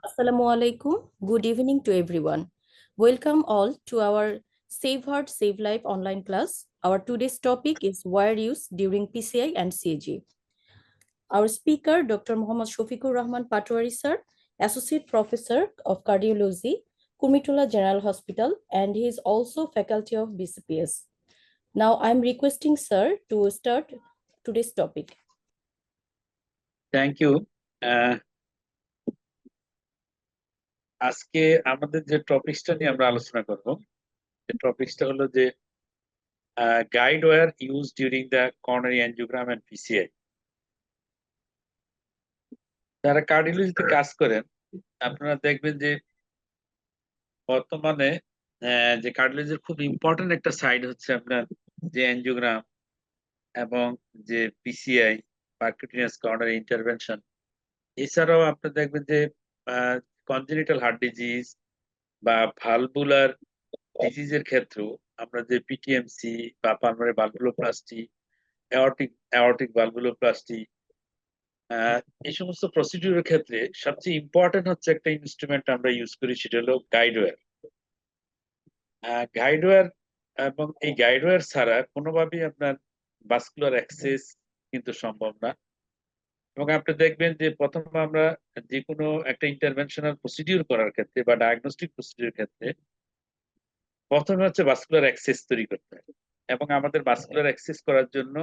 Assalamu alaikum. Good evening to everyone. Welcome all to our Save Heart, Save Life online class. Our today's topic is wire use during PCI and CAG. Our speaker, Dr. Muhammad Shafiqur Rahman Patwari sir, Associate Professor of Cardiology, Kumitullah General Hospital, and he is also faculty of BCPS. Now I'm requesting sir to start today's topic. Thank you আজকে আমাদের যে টপিকসটা নিয়ে আমরা আলোচনা করব যে টপিকসটা হলো যে guide wire use during the coronary angiogram and PCI. যারা কার্ডিওলজিতে কাজ করেন আপনারা দেখবেন যে বর্তমানে যে কার্ডিওলজির খুব ইম্পর্টেন্ট একটা সাইড হচ্ছে আপনার যে অ্যানজিওগ্রাম এবং যে পিসিআই পারকিউটেনিয়াস করোনারি ইন্টারভেনশন। এছাড়াও আপনি দেখবেন যে কনজেনিটাল হার্ট ডিজিজ বা ভালভুলার ডিজিজের ক্ষেত্রেও আমরা যে পিটিএমসি বা পালমোনারি ভালভুলোপ্লাস্টি, অ্যাওর্টিক ভালভুলোপ্লাস্টি, এই সমস্ত প্রসিডিউরের ক্ষেত্রে সবচেয়ে ইম্পর্টেন্ট হচ্ছে একটা ইনস্ট্রুমেন্ট আমরা ইউজ করি, সেটা হলো গাইডওয়্যার। গাইডওয়্যার এবং এই গাইডওয়্যার ছাড়া কোনোভাবেই আপনার ভাস্কুলার অ্যাক্সেস কিন্তু সম্ভব না। এবং আপনি দেখবেন যে প্রথমে আমরা যে কোনো একটা ইন্টারভেনশনাল প্রসিডিউর করার ক্ষেত্রে বা ডায়াগনস্টিক প্রসিডিউর ক্ষেত্রে প্রথমে হচ্ছে ভাস্কুলার অ্যাক্সেস তৈরি করতে হবে। এবং আমাদের ভাস্কুলার অ্যাক্সেস করার জন্য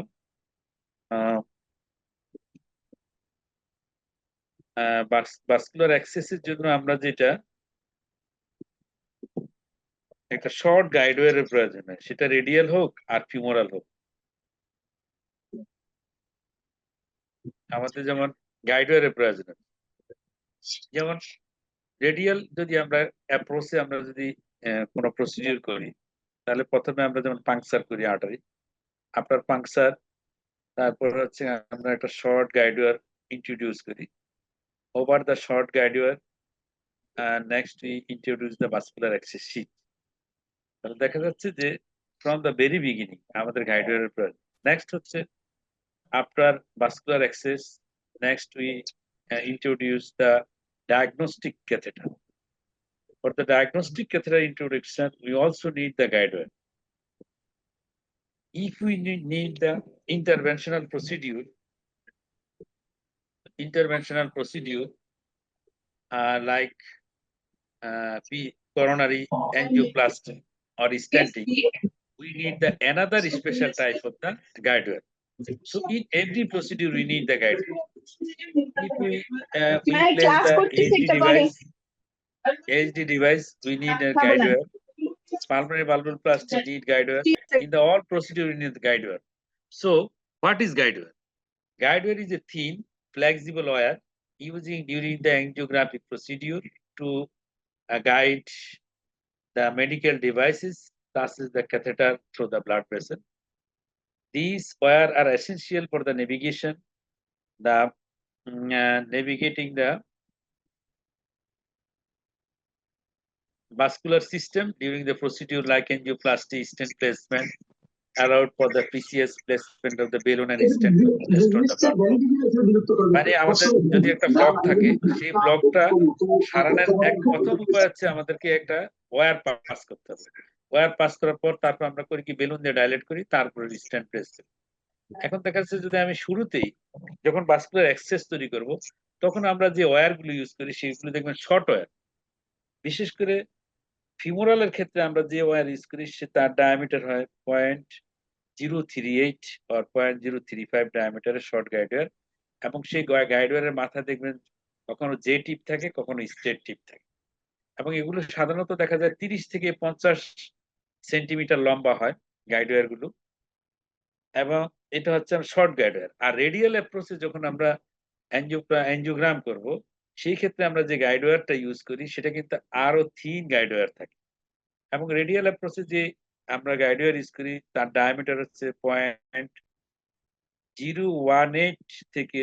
ভাস্কুলার অ্যাক্সেসের জন্য আমরা যেটা একটা শর্ট গাইডওয়্যারের প্রয়োজন হয়, সেটা রেডিয়াল হোক আর ফিমোরাল হোক। আমাদের যেমন গাইডওয়্যারের প্রয়োজন হয়, যেমন রেডিয়াল যদি আমরা অ্যাপ্রোচে আমরা যদি কোনো প্রসিডিউর করি, তাহলে প্রথমে আমরা যেমন পাংচার করি আর্টারি, আফটার পাংচার তারপর হচ্ছে আমরা একটা শর্ট গাইডওয়্যার ইন্ট্রোডিউস করি। Over the short guidewire next we introduce the vascular access sheet. তাহলে দেখা যাচ্ছে যে ফ্রম দ্য ভেরি বিগিনিং আমাদের গাইডওয়্যারের প্রয়োজন। নেক্সট হচ্ছে after vascular access next we introduce the diagnostic catheter. For the diagnostic catheter introduction, we also need the guidewire. If we need the interventional procedure like coronary angioplasty or stenting, we need the another special type of the guidewire. So in every procedure we need the guidewire. If we place the HD device, we need a guidewire. Pulmonary valvuloplasty need guidewire. In the all procedure we need the guidewire. So what is guidewire? Guidewire is a thin flexible wire using during the angiographic procedure to guide the medical devices such as the catheter through the blood vessel. These wire are essential for the navigation, navigating the vascular system during the procedure like angioplasty, stent placement, allowed for the PCS placement of the balloon and stent placed on the blood. মানে আমাদের যদি একটা block থাকে, সেই ব্লকটা সারানোর এক প্রথম উপায় হচ্ছে আমাদেরকে একটা ওয়্যার পাস করতে হবে। ওয়্যার পাস করার পর তারপর আমরা করি কি বেলুন দিয়ে ডাইলেট করি, তারপরে স্টেন্ট প্লেস করি। এখন দেখা যাচ্ছে যদি আমি শুরুতেই যখন ভাস্কুলার অ্যাক্সেস তৈরি করব, তখন আমরা যে ওয়্যারগুলো ইউজ করি সেগুলো দেখবেন শর্ট ওয়্যার। বিশেষ করে ফিমোরালের ক্ষেত্রে আমরা যে ওয়্যার ইউজ করি সে তার ডায়ামিটার হয় 0.038 or 0.035 ডায়ামিটারের শর্ট গাইডওয়্যার। এবং সেই গাইডওয়্যারের মাথা দেখবেন কখনো জে টিপ থাকে, কখনো স্ট্রেট টিপ থাকে। এবং এগুলো সাধারণত দেখা যায় 30 থেকে 50 সেন্টিমিটার লম্বা হয় গাইডওয়্যার গুলো। এবং এটা হচ্ছে শর্ট গাইডওয়্যার। আর রেডিয়াল অ্যাপ্রোচে যখন আমরা অ্যানজিওগ্রাম করব, সেই ক্ষেত্রে আমরা যে গাইডওয়্যারটা ইউজ করি সেটা কিন্তু আরো থিন গাইডওয়্যার থাকে। এবং রেডিয়াল অ্যাপ্রোচে যে আমরা গাইডওয়্যার ইউজ করি তার ডায়ামিটার হচ্ছে 0.018 থেকে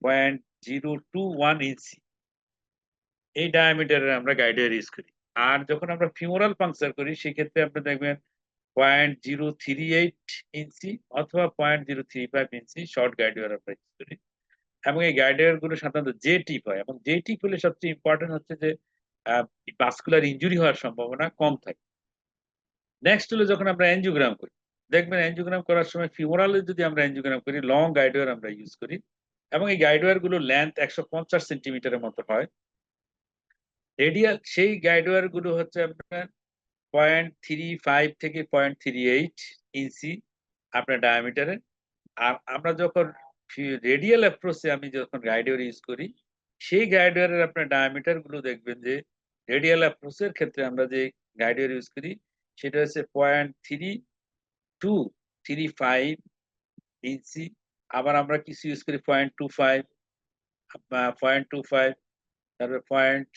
0.021 ইঞ্চি। এই ডায়ামিটারের আমরা গাইডওয়্যার ইউজ করি। আর যখন আমরা ফিমোরাল পাংচার করি সেক্ষেত্রে আপনি দেখবেন 0.038 ইঞ্চি অথবা 0.035 ইঞ্চি শর্ট গাইডওয়্যার আমরা ইউজ করি। এবং এই গাইডওয়্যার গুলো সাধারণত জে টিপ হয়, এবং জে টিপ হলে সবচেয়ে ইম্পর্টেন্ট হচ্ছে যে ভাস্কুলার ইনজুরি হওয়ার সম্ভাবনা কম থাকে। নেক্সট হলো যখন আমরা অ্যাঞ্জিওগ্রাম করি, দেখবেন অ্যাঞ্জিওগ্রাম করার সময় ফিমোরালে যদি আমরা অ্যাঞ্জিওগ্রাম করি, লং গাইডওয়্যার আমরা ইউজ করি, এবং এই গাইডওয়্যার গুলো লেন্থ 150 সেন্টিমিটারের মতো হয়। রেডিয়াল সেই গাইডওয়্যার গুলো হচ্ছে আপনার 0.35 থেকে 0.38 ইঞ্চি আপনার ডায়ামিটারে। আর আমরা যখন রেডিয়াল অ্যাপ্রোচে আমি যখন গাইডওয়্যার ইউজ করি, সেই গাইডওয়্যারের আপনার ডায়ামিটার গুলো দেখবেন যে রেডিয়াল অ্যাপ্রোচের ক্ষেত্রে আমরা যে গাইডওয়্যার ইউজ করি সেটা হচ্ছে 0.3235 ইঞ্চি। আবার আমরা কিছু ইউজ করি 0.25, 0.25, তারপরে পয়েন্ট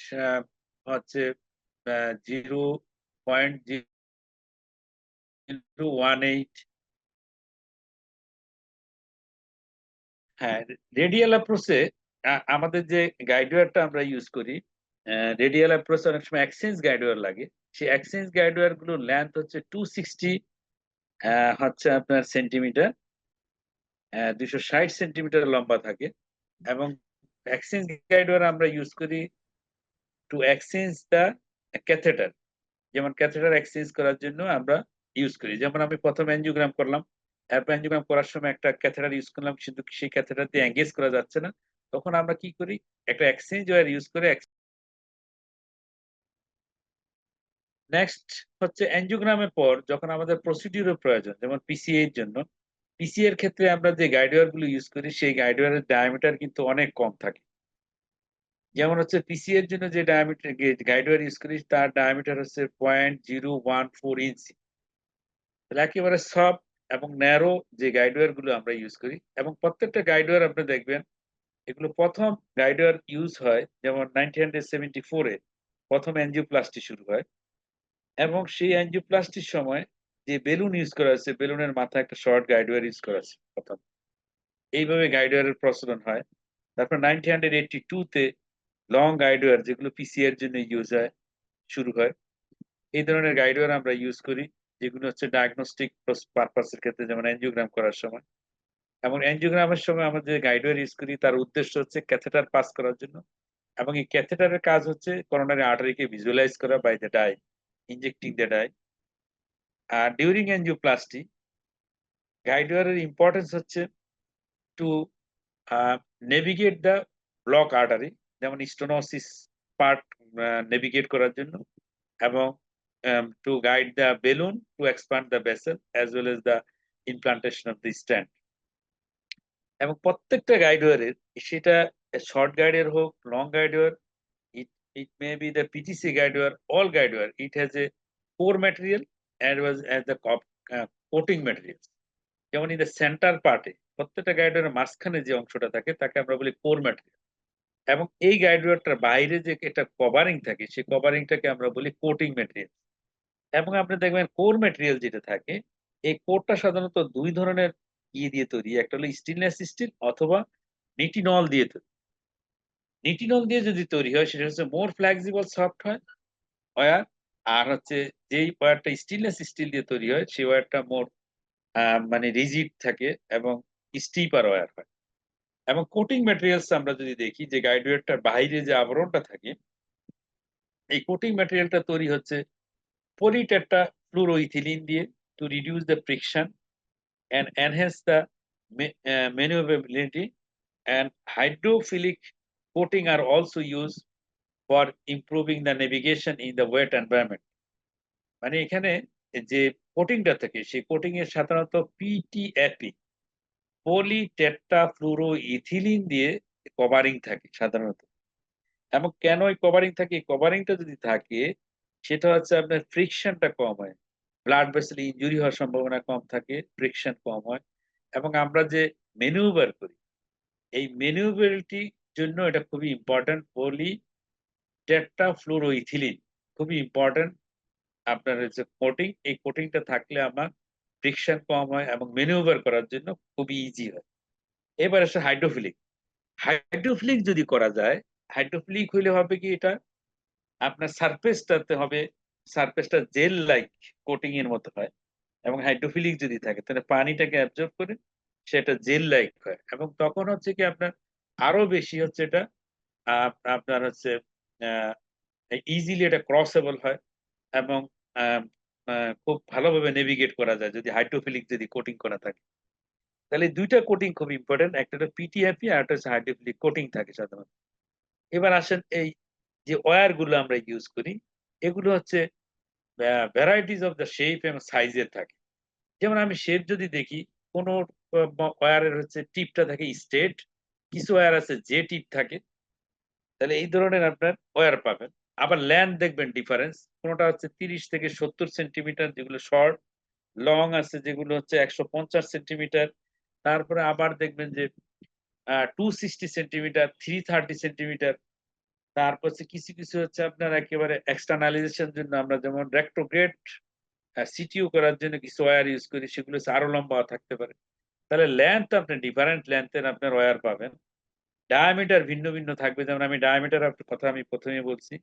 হচ্ছে 0.018। হ্যাঁ, রেডিয়াল অ্যাপ্রোচে আমাদের যে গাইডওয়্যারটা আমরা ইউজ করি, রেডিয়াল অ্যাপ্রোচে অনেক সময় এক্সচেঞ্জ গাইডওয়্যার লাগে। সেই এক্সচেঞ্জ গাইডওয়্যার গুলোর লেন্থ হচ্ছে 260 হচ্ছে আপনার সেন্টিমিটার, 260 সেন্টিমিটার লম্বা থাকে। এবং এক্সচেঞ্জ গাইডওয়্যার আমরা ইউজ করি টু এক্সচেঞ্জ দ্য ক্যাথেটার, যেমন ক্যাথেটার এক্সচেঞ্জ করার জন্য আমরা ইউজ করি। যেমন আমি প্রথম এনজিওগ্রাম করলাম, এরপর এনজিওগ্রাম করার সময় একটা ক্যাথেটার ইউজ করলাম, কিন্তু সেই ক্যাথেটার দিয়ে এঙ্গেজ করা যাচ্ছে না, তখন আমরা কি করি, একটা এক্সচেঞ্জ ওয়্যার ইউজ করে। নেক্সট হচ্ছে এনজিওগ্রামের পর যখন আমাদের প্রসিডিউরের প্রয়োজন, যেমন পিসিএ এর জন্য, পিসিএ এর ক্ষেত্রে আমরা যে গাইডওয়্যার গুলো ইউজ করি সেই গাইডওয়্যারের ডায়ামিটার কিন্তু অনেক কম থাকে। যেমন হচ্ছে পিসিএ এর জন্য যে ডায়ামিটার গাইডওয়্যার ইউজ করি তার ডায়ামিটার হচ্ছে 0.014 ইঞ্চি। তাহলে একেবারে সফট এবং ন্যারো যে গাইডওয়্যার গুলো আমরা ইউজ করি, এবং প্রত্যেকটা গাইডওয়্যার আপনি দেখবেন এগুলো প্রথম গাইডওয়্যার ইউজ হয় যেমন 1974-এ প্রথম এনজিওপ্লাস্টি শুরু হয়, এবং সেই এনজিওপ্লাস্টির সময় যে বেলুন ইউজ করা হয়েছে, বেলুনের মাথায় একটা শর্ট গাইডওয়্যার ইউজ করা হয়েছে প্রথম। এইভাবে গাইডওয়্যারের প্রচলন হয়। তারপর 1982-তে লং গাইডওয়্যার যেগুলো পিসিএ এর জন্য ইউজ হয় শুরু হয়। এই ধরনের গাইডওয়্যার আমরা ইউজ করি, যেগুলো হচ্ছে ডায়াগনস্টিক পারপাসের ক্ষেত্রে, যেমন এনজিওগ্রাম করার সময়। এবং এনজিওগ্রামের সময় আমরা যে গাইডওয়্যার ইউজ করি তার উদ্দেশ্য হচ্ছে ক্যাথেটার পাস করার জন্য, এবং এই ক্যাথেটারের কাজ হচ্ছে করোনারি আর্টারিকে ভিজুয়ালাইজ করা by the dye, injecting the dye. আর ডিউরিং এনজিওপ্লাস্টি গাইডওয়্যারের ইম্পর্টেন্স হচ্ছে to navigate the block artery, যেমন স্টোনোসিস পার্ট নেভিগেট করার জন্য, এবং to guide the balloon to expand the vessel as well as the implantation of the stent. এবং প্রত্যেকটা গাইডওয়্যারের, সেটা শর্ট গাইডওয়্যার হোক, long গাইডওয়্যার, it may be the PTC guidewire, all guidewire, it has a core material as well as the coating materials. যেমন in the center পার্টে প্রত্যেকটা গাইডওয়্যারের মাঝখানে যে অংশটা থাকে তাকে আমরা বলি কোর ম্যাটেরিয়াল, এবং এই গাইডওয়্যারটার বাইরে যে একটা কভারিং থাকে সেই কভারিংটাকে আমরা বলি কোটিং ম্যাটেরিয়াল। এবং আপনি দেখবেন কোর ম্যাটেরিয়াল যেটা থাকে, এই কোরটা সাধারণত দুই ধরনের দিয়ে তৈরি, একটা হলো স্টেনলেস স্টিল অথবা নিটিনল দিয়ে তৈরি। নিটিনল দিয়ে যদি তৈরি হয় সেটা হচ্ছে মোর ফ্লেক্সিবল সফট হয় ওয়্যার, আর হচ্ছে যেই ওয়্যারটা স্টেনলেস স্টিল দিয়ে তৈরি হয় সেই ওয়্যারটা মোর মানে রিজিড থাকে এবং স্টিপার ওয়্যার হয়। এবং কোটিং ম্যাটেরিয়ালস আমরা যদি দেখি যে গাইডওয়্যারটার বাইরে যে আবরণটা থাকে, এই কোটিং ম্যাটেরিয়ালটা তৈরি হচ্ছে polytetrafluoroethylene দিয়ে to reduce the friction and enhance the maneuverability, and hydrophilic coating are also used for improving the navigation in the wet environment. মানে এখানে যে কোটিংটা থাকে সেই কোটিং এর সাধারণত পিটিএফই, পলিটেট্রাফ্লুরোইথিলিন দিয়ে কভারিং থাকে সাধারণত। এবং কেন এই কভারিং থাকে, এই কভারিংটা যদি থাকে সেটা হচ্ছে আপনার ফ্রিকশনটা কম হয়, ব্লাড ভেসেল ইনজুরি হওয়ার সম্ভাবনা কম থাকে, ফ্রিকশন কম হয়। এবং আমরা যে ম্যানুভার করি এই ম্যানুভাবিলিটির জন্য এটা খুবই ইম্পর্টেন্ট, পলি টেট্রাফ্লুরোইথিলিন খুবই ইম্পর্টেন্ট। আপনার হচ্ছে কোটিং, এই কোটিংটা থাকলে আমার ফ্রিকশন কম হয় এবং ম্যানুভার করার জন্য খুবই ইজি হয়। এবার আসে হাইড্রোফিলিক। হাইড্রোফিলিক যদি করা যায়, হাইড্রোফিলিক হইলে হবে কি, এটা আপনার সারফেসটাতে হবে, সারফেসটা জেল লাইক কোটিং এর মতো হয়। এবং হাইড্রোফিলিক যদি থাকে তাহলে পানিটাকে অ্যাবজর্ব করে সেটা জেল লাইক হয়, এবং তখন হচ্ছে কি আপনার আরো বেশি হচ্ছে এটা আপনার হচ্ছে ইজিলি এটা ক্রসেবল হয় এবং খুব ভালোভাবে নেভিগেট করা যায় যদি হাইড্রোফিলিক যদি কোটিং করা থাকে। তাহলে দুইটা কোটিং খুব ইম্পর্টেন্ট, একটা হলো পিটিএফই আর একটা হচ্ছে হাইড্রোফিলিক কোটিং থাকে সাধারণত। এবার আসেন এই যে ওয়্যার গুলো আমরা ইউজ করি, এগুলো হচ্ছে ভ্যারাইটিস অফ দ্য শেপ এবং সাইজের থাকে। যেমন আমি শেপ যদি দেখি, কোন ওয়্যারের হচ্ছে টিপটা থাকে স্ট্রেট, কিছু ওয়্যার আছে যে টিপ থাকে, তাহলে এই ধরনের আপনার ওয়্যার পাবেন। আবার ল্যান্থ দেখবেন ডিফারেন্স, কোনটা হচ্ছে 30 থেকে 70 সেন্টিমিটার যেগুলো শর্ট, লং আছে যেগুলো হচ্ছে 150 সেন্টিমিটার, তারপরে আবার দেখবেন যে 260 সেন্টিমিটার, 330 সেন্টিমিটার। তারপর হচ্ছে কিছু কিছু হচ্ছে আপনার একেবারে এক্সটার্নালাইজেশন জন্য আমরা যেমন রেক্টোগ্রেড সিটিও করার জন্য কিছু ওয়্যার ইউজ করি, সেগুলো হচ্ছে আরো লম্বা থাকতে পারে। তাহলে লেন্থ আপনি ডিফারেন্ট লেন্থের আপনার ওয়্যার পাবেন। ডায়ামিটার ভিন্ন ভিন্ন থাকবে, যেমন আমি ডায়ামিটার কথা আমি প্রথমে বলছি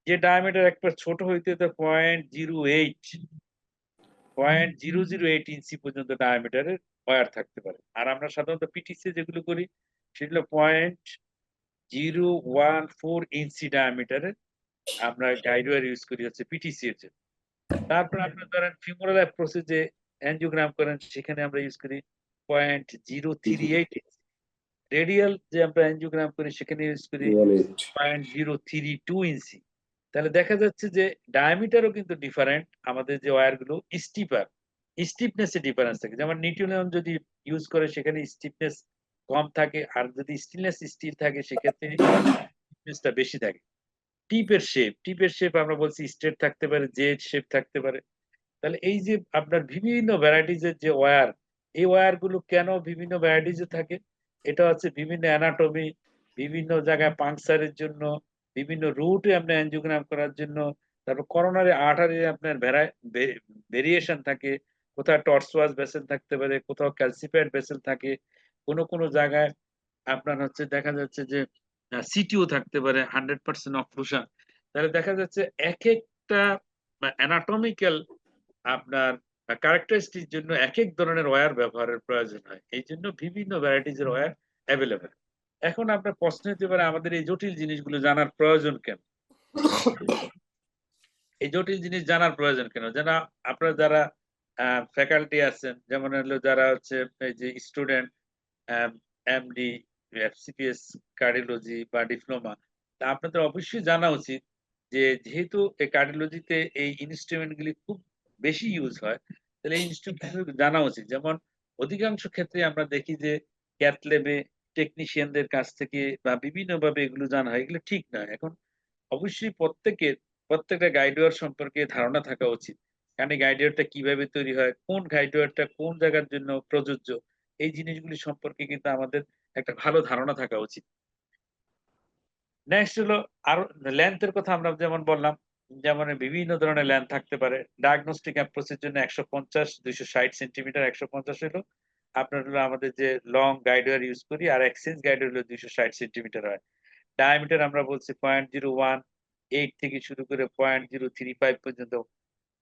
যে ডায়ামিটার একবার ছোট হইতে তো 0.08 ইঞ্চি পর্যন্ত ডায়ামিটারের ওয়্যার থাকতে পারে। আর আমরা সাধারণত পিটিসি যেগুলো করি সেগুলো 0.014 ইঞ্চি ডায়ামিটারের আমরা গাইড ওয়্যার ইউজ করি হচ্ছে পিটিসি এর জন্য। তারপর আপনার ধরেন ফিমোরাল অ্যাপ্রোচে যে অ্যানজিওগ্রাম করেন সেখানে আমরা ইউজ করি 0.038 ইঞ্চি। রেডিয়াল যে আমরা অ্যানজিওগ্রাম করি সেখানে ইউজ করি 0.032 ইঞ্চি। তাহলে দেখা যাচ্ছে যে ডায়ামিটারও কিন্তু ডিফারেন্ট। আমাদের যে ওয়্যার গুলো স্টিপার, স্টিফনেস এ ডিফারেন্স থাকে। যেমন নিউট্রিনিয়াম যদি ইউজ করে সেখানে স্টিফনেস কম থাকে, আর যদি স্টেনলেস স্টিল থাকে সেক্ষেত্রে স্টিফনেসটা বেশি থাকে। টিপের শেপ আমরা বলছি স্ট্রেট থাকতে পারে, জেড শেপ থাকতে পারে। তাহলে এই যে আপনার বিভিন্ন ভ্যারাইটিস এর যে ওয়্যার, এই ওয়্যার গুলো কেন বিভিন্ন ভ্যারাইটিস এ থাকে, এটা হচ্ছে বিভিন্ন অ্যানাটমি, বিভিন্ন জায়গায় পাংচারের জন্য, বিভিন্ন রুটে আপনি অ্যানজিওগ্রাম করার জন্য, তারপর করোনারি আর্টারি আপনার ভেরিয়েশন থাকে, কোথাও টর্সওয়াস ভেসেল থাকতে পারে, কোথাও ক্যালসিফাইড ভেসেল থাকে, কোনো জায়গায় আপনার হচ্ছে দেখা যাচ্ছে যে সিটিও থাকতে পারে 100% অক্লুশন। তাহলে দেখা যাচ্ছে এক একটা অ্যানাটমিক্যাল আপনার ক্যারেক্টারিস্টিক জন্য এক এক ধরনের ওয়্যার ব্যবহারের প্রয়োজন হয়। এই জন্য বিভিন্ন ভ্যারাইটিস এর ওয়্যার অ্যাভেলেবেল। এখন আপনার প্রশ্ন হতে পারে আমাদের এই জটিল জিনিসগুলো জানার প্রয়োজন কেন? এই জটিল জিনিস জানার প্রয়োজন কেন? যেন আপনারা যারা ফ্যাকাল্টি আছেন, যেমন হলো যারা হচ্ছে এই যে স্টুডেন্ট এমডি, এফসিপিএস, কার্ডিওলজি বা ডিপ্লোমা, তা আপনাদের অবশ্যই জানা উচিত যে যেহেতু এই কার্ডিওলজিতে এই ইনস্ট্রুমেন্ট গুলি খুব বেশি ইউজ হয়, তাহলে এই ইনস্ট্রুমেন্ট জানা উচিত। যেমন অধিকাংশ ক্ষেত্রে আমরা দেখি যে ক্যাথ ল্যাবে টেকনিশিয়ানদের কাছ থেকে বা বিভিন্ন ভাবে এগুলো জানা হয়, এগুলো ঠিক নয়। এখন অবশ্যই প্রত্যেকটা গাইডওয়্যার সম্পর্কে ধারণা থাকা উচিত। কারণ এই গাইডওয়্যারটা কিভাবে তৈরি হয়, কোন গাইডওয়্যারটা কোন জায়গার জন্য প্রযোজ্য, এই জিনিসগুলি সম্পর্কে কিন্তু আমাদের একটা ভালো ধারণা থাকা উচিত। নেক্সট হলো আরো লেন্থের কথা আমরা যেমন বললাম, যেমন বিভিন্ন ধরনের লেন্থ থাকতে পারে। ডায়াগনস্টিক অ্যাপ্রোচের জন্য 150, 260 সেন্টিমিটার, 150 হলো আপনার হলো আমাদের যে লং গাইডওয়্যার ইউজ করি, আর এক্সচেঞ্জ গাইডওয়্যার হলো 260 সেন্টিমিটার হয়। ডায়ামিটার আমরা বলছি 0.018 থেকে শুরু করে 0.035 পর্যন্ত,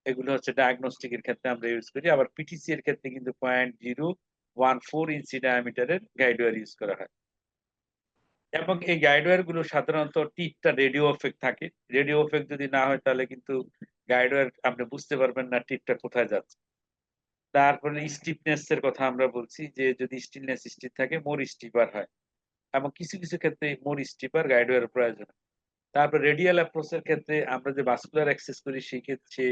এগুলো হচ্ছে ডায়াগনস্টিক এর ক্ষেত্রে আমরা ইউজ করি। আবার পিটিসি এর ক্ষেত্রে কিন্তু 0.014 ইঞ্চি ডায়ামিটারের গাইডওয়্যার ইউজ করা হয়। এবং এই গাইডওয়্যার গুলো সাধারণত টিপটা রেডিও এফেক্ট থাকে। রেডিও এফেক্ট যদি না হয় তাহলে কিন্তু গাইডওয়্যার আপনি বুঝতে পারবেন না টিপটা কোথায় যাচ্ছে। তারপরে স্টিফনেস এর কথা আমরা বলছি যে যদি স্টিলনেস স্টিফ থাকে মোর স্টিপার হয়, এবং কিছু কিছু ক্ষেত্রে মোর স্টিপার গাইডওয়্যার প্রয়োজন। তারপর রেডিয়াল অ্যাপ্রোচ এর ক্ষেত্রে আমরা যে ভাস্কুলার অ্যাক্সেস করি সেই ক্ষেত্রে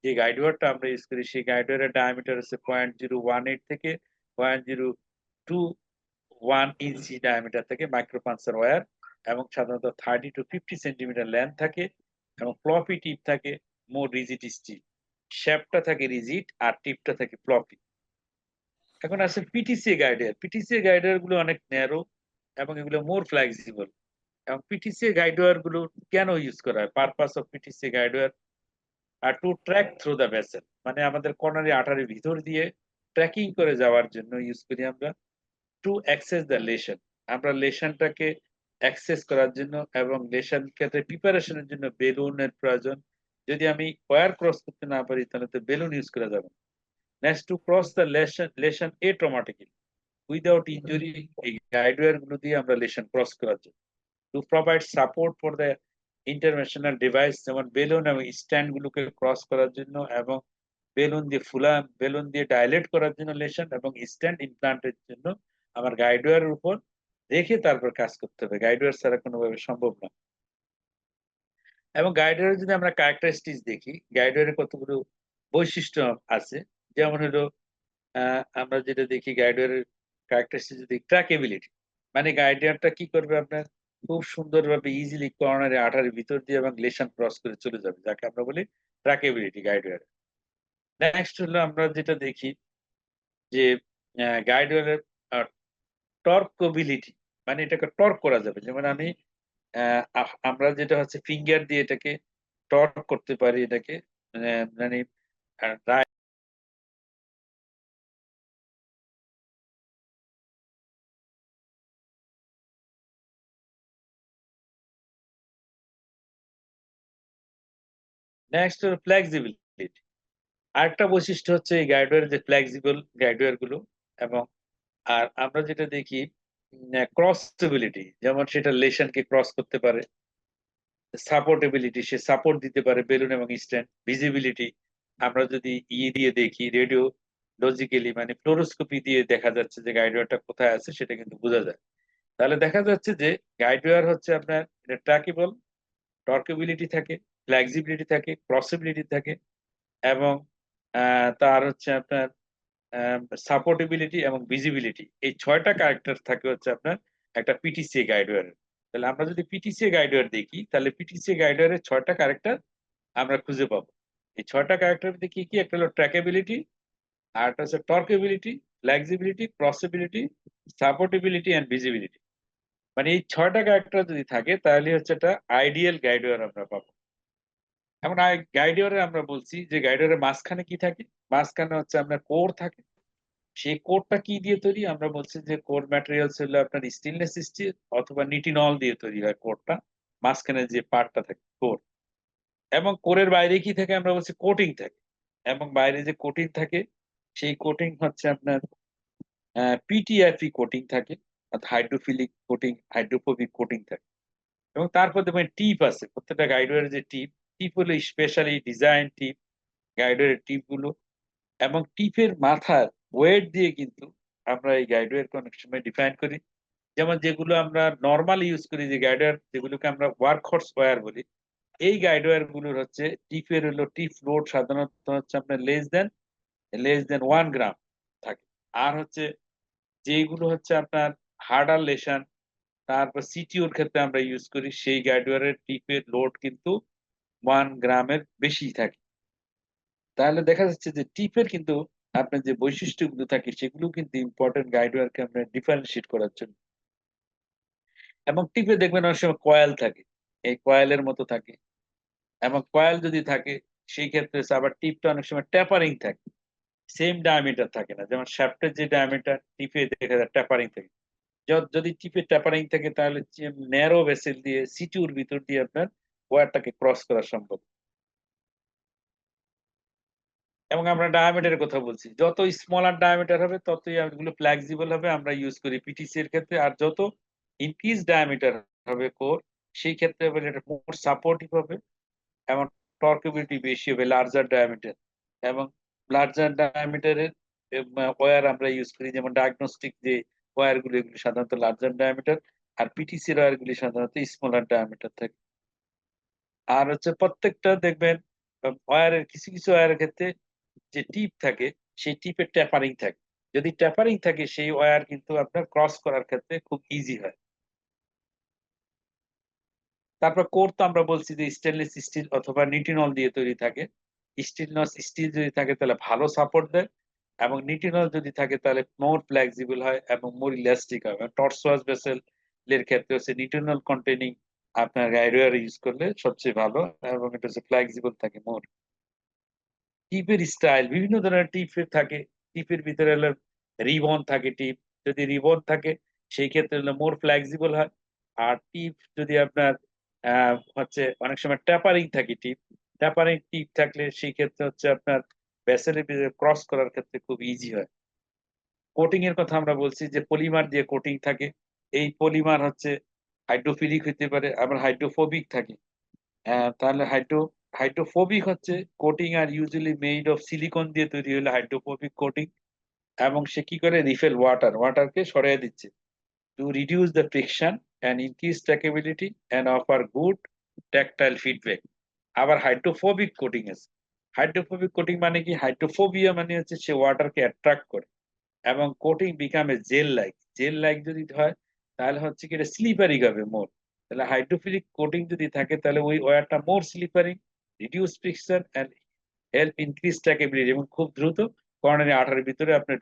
যে গাইডওয়্যারটা আমরা ইউজ করি সেই গাইডওয়্যারের ডায়ামিটার হচ্ছে 0.018 থেকে 0.021 ইঞ্চি ডায়ামিটার থেকে মাইক্রোপাঞ্চার ওয়্যার, এবং সাধারণত 30 to 50 সেন্টিমিটার লেন্থ থাকে, এবং ফ্লপি টিপ থাকে, মোর রিজিড স্টিল। শ্যাফটটা থাকে রিজিড আর টিপটা থাকে ফ্লপি। এখন আছে পিটিসি গাইডওয়্যার। পিটিসি গাইডওয়্যার গুলো অনেক ন্যারো এবং এগুলো মোর ফ্লেক্সিবল। এবং পিটিসি গাইডওয়্যার গুলো কেন ইউজ করা হয়? Purpose of PTC guidewire are to track through the vessel, মানে আমাদের করোনারি আর্টারির ভিতর দিয়ে ট্র্যাকিং করে যাওয়ার জন্য ইউজ করি আমরা। টু অ্যাক্সেস দ্য লেশন, আমরা লেশনটাকে অ্যাক্সেস করার জন্য, এবং লেশন ক্ষেত্রে প্রিপারেশনের জন্য বেলুনের প্রয়োজন। যদি আমি ওয়্যার ক্রস করতে না পারি তাহলে তো বেলুন ইউজ করা যাবে না। Next, to cross the lesion atraumatically without injury guide wire গুলো দিয়ে আমরা লেশন ক্রস করার জন্য। To provide support for the international device, যেমন বেলুন এবং স্ট্যান্ড গুলোকে ক্রস করার জন্য, এবং বেলুন দিয়ে ডাইলেট করার জন্য লেশন, এবং স্ট্যান্ড ইমপ্লান্টের জন্য আমার গাইড ওয়্যারের উপর রেখে তারপর কাজ করতে হবে। গাইড ওয়্যার ছাড়া কোনোভাবে সম্ভব না। এবং গাইড ওয়্যারের যদি আমরা ক্যারেক্টারিস্টিক্স দেখি, গাইড ওয়্যারের কতগুলো বৈশিষ্ট্য আছে। যেমন হলো আমরা যেটা দেখি গাইড ওয়্যারের ক্যারেক্টারিস্টিক্স যদি ট্র্যাকেবিলিটি, মানে গাইড ওয়্যারটা কি করবে আপনার খুব সুন্দরভাবে ইজিলি কর্নারে আঠার ভিতর দিয়ে এবং লেশন ক্রস করে চলে যাবে, যাকে আমরা বলি ট্র্যাকেবিলিটি গাইড ওয়্যার। নেক্সট হলো আমরা যেটা দেখি যে গাইড ওয়্যারের টর্কবিলিটি, মানে এটাকে টর্ক করা যাবে। যেমন আমরা যেটা হচ্ছে ফিঙ্গার দিয়ে এটাকে টর্ক করতে পারি, এটাকে মানে নেক্সট হলো ফ্লেক্সিবিলিটি। আরেকটা বৈশিষ্ট্য হচ্ছে এই গাইডওয়্যার যে ফ্লেক্সিবল গাইডওয়্যার গুলো। এবং আর আমরা যেটা দেখি ক্রসেবিলিটি, যেমন সেটা লেশনকে ক্রস করতে পারে। সাপোর্টেবিলিটি, সে সাপোর্ট দিতে পারে বেলুন এবং স্ট্যান্ড। ভিজিবিলিটি, আমরা যদি দিয়ে দেখি রেডিও লজিক্যালি, মানে ফ্লোরোস্কোপি দিয়ে দেখা যাচ্ছে যে গাইডওয়্যারটা কোথায় আছে সেটা কিন্তু বোঝা যায়। তাহলে দেখা যাচ্ছে যে গাইডওয়্যার হচ্ছে আপনার ট্র্যাকেবল, টর্কেবিলিটি থাকে, ফ্লেক্সিবিলিটি থাকে, ক্রসেবিলিটি থাকে, এবং তার হচ্ছে আপনার সাপোর্টেবিলিটি এবং ভিজিবিলিটি, এই 6টা ক্যারেক্টার থাকে হচ্ছে আপনার একটা পিটিসিএ গাইডওয়্যারের। তাহলে আমরা যদি পিটিসিএ গাইডওয়্যার দেখি, তাহলে পিটিসিএ গাইডওয়্যারের 6টা ক্যারেক্টার আমরা খুঁজে পাবো। এই 6টা ক্যারেক্টার কি কি? একটা হলো ট্র্যাকেবিলিটি, আর একটা হচ্ছে টর্কেবিলিটি, ফ্লেক্সিবিলিটি, ক্রসেবিলিটি, সাপোর্টেবিলিটি এন্ড ভিজিবিলিটি। মানে এই 6টা ক্যারেক্টার যদি থাকে তাহলে হচ্ছে একটা আইডিয়াল গাইডওয়্যার আমরা পাবো। এখন গাইডওয়্যারে আমরা বলছি যে গাইডওয়্যারের মাঝখানে কি থাকে? মাঝখানে হচ্ছে আপনার কোর থাকে। সেই কোরটা কি দিয়ে তৈরি? আমরা বলছি যে কোর ম্যাটেরিয়ালস হলো আপনার স্টেনলেস স্টিল অথবা নিটিনল দিয়ে তৈরি হয় কোরটা। মাঝখানে যে পার্টটা থাকে কোর। এবং কোরের বাইরে কি থাকে? আমরা বলছি কোটিং থাকে। এবং বাইরে যে কোটিং থাকে সেই কোটিং হচ্ছে আপনার পিটিএফই কোটিং থাকে, অর্থাৎ হাইড্রোফিলিক কোটিং, হাইড্রোফোবিক কোটিং থাকে। এবং তারপর দেখবেন টিপ আছে, প্রত্যেকটা গাইডওয়্যারের যে টিপ, টিপ হলো স্পেশালি ডিজাইন টিপ, গাইডওয়্যারের টিপ গুলো। এবং টিপের মাথার ওয়েট দিয়ে কিন্তু আমরা এই গাইডওয়্যারকে অনেক সময় ডিফাইন করি। যেমন যেগুলো আমরা নর্মাল ইউজ করি, যে গাইডওয়্যার যেগুলোকে আমরা ওয়ার্ক হর্স ওয়্যার বলি, এই গাইডওয়্যার গুলোর হচ্ছে টিপের হলো টিপ লোড সাধারণত হচ্ছে আপনার লেস দেন 1 গ্রাম থাকে। আর হচ্ছে যেগুলো হচ্ছে আপনার হার্ডার লেশন, তারপর সিটিওর ক্ষেত্রে আমরা ইউজ করি, সেই গাইডওয়্যারের টিপের লোড কিন্তু 1 গ্রামের বেশি থাকে। তাহলে দেখা যাচ্ছে যে টিপের কিন্তু আপনার যে বৈশিষ্ট্যগুলো থাকে সেগুলো কিন্তু ইম্পর্টেন্ট গাইডওয়্যারকে আমরা ডিফারেন্সিয়েট করার জন্য। এবং টিপে দেখবেন অনেক সময় কয়েল থাকে, এই কয়েলের মতো থাকে। এবং কয়েল যদি থাকে সেই ক্ষেত্রে আবার টিপটা অনেক সময় ট্যাপারিং থাকে, সেম ডায়ামিটার থাকে না। যেমন শ্যাফটের যে ডায়ামিটার টিপে দেখা যায় ট্যাপারিং থাকে। যদি টিপে ট্যাপারিং থাকে তাহলে ন্যারো ভেসেল দিয়ে সিটিউর ভিতর দিয়ে আপনার ওয়্যারটাকে ক্রস করা সম্ভব। এবং আমরা ডায়ামিটারের কথা বলছি, যত স্মলার ডায়ামিটার হবে ততই এগুলো ফ্লেক্সিবল হবে, আমরা ইউজ করি পিটিসি এর ক্ষেত্রে। আর যত ইনক্রিজ ডায়ামিটার হবে কোর, সেই ক্ষেত্রে এটা মোর সাপোর্টিভ হবে এবং টর্কেবিলিটি বেশি হবে লার্জার ডায়ামিটার। এবং লার্জার ডায়ামিটারের ওয়্যার আমরা ইউজ করি, যেমন ডায়াগনস্টিক যে ওয়্যার গুলো এগুলি সাধারণত লার্জার ডায়ামিটার, আর পিটিসির ওয়্যার গুলি সাধারণত স্মলার ডায়ামিটার থাকে। আর হচ্ছে প্রত্যেকটা দেখবেন ওয়্যারের কিছু কিছু ওয়্যারের ক্ষেত্রে যে টিপ থাকে সেই টিপের ট্যাপারিং থাকে। যদি ট্যাপারিং থাকে সেই ওয়্যার কিন্তু আপনার ক্রস করার ক্ষেত্রে খুব ইজি হয়। তারপর কোর তো আমরা বলছি যে স্টেনলেস স্টিল অথবা নিটিনল দিয়ে তৈরি থাকে। স্টেনলেস স্টিল যদি থাকে তাহলে ভালো সাপোর্ট দেয়, এবং নিটিনল যদি থাকে তাহলে মোর ফ্লেক্সিবল হয় এবং মোর ইলাস্টিক হয়। টর্সওয়াজ ভেসেল এর ক্ষেত্রে হচ্ছে নিটিনল কন্টেনিং আপনার গাইডওয়্যার ইউজ করলে সবচেয়ে ভালো, এবং এটা হচ্ছে ফ্লেক্সিবল থাকে মোর। টিপের স্টাইল বিভিন্ন ধরনের টিপের থাকে। টিপের ভিতরে হলো রিবন থাকে। টিপ যদি রিবন থাকে সেই ক্ষেত্রে হলো মোর ফ্লেক্সিবল হয়। আর টিপ যদি আপনার হচ্ছে অনেক সময় ট্যাপারিং থাকে, ট্যাপারিং টিপ থাকলে সেই ক্ষেত্রে হচ্ছে আপনার ভেসেলের ভিতরে ক্রস করার ক্ষেত্রে খুব ইজি হয়। কোটিং এর কথা আমরা বলছি যে পলিমার দিয়ে কোটিং থাকে। এই পলিমার হচ্ছে হাইড্রোফিলিক হতে পারে, আবার হাইড্রোফোবিক থাকে। তাহলে হাইড্রোফোবিক হচ্ছে কোটিং আর ইউজুয়ালি মেড অফ সিলিকন দিয়ে তৈরি হলে হাইড্রোফোবিক কোটিং। এবং সে কি করে, রিফেল ওয়াটারকে সরিয়ে দিচ্ছে to reduce the friction and increase stackability and offer good tactile feedback. আবার হাইড্রোফোবিক কোটিং আছে। হাইড্রোফোবিক কোটিং মানে কি, হাইড্রোফোবিয়া মানে হচ্ছে সে ওয়াটারকে অ্যাট্রাক্ট করে এবং কোটিং বিকামে জেল লাইক যদি হয় তাহলে হচ্ছে কি এটা স্লিপারি হবে মোর। তাহলে হাইড্রোফিলিক কোটিং যদি থাকে তাহলে ওই ওয়্যারটা more slippery, reduce friction and help increase trackability, এবং খুব দ্রুত কর্নারি আঠার ভিতরে আপনি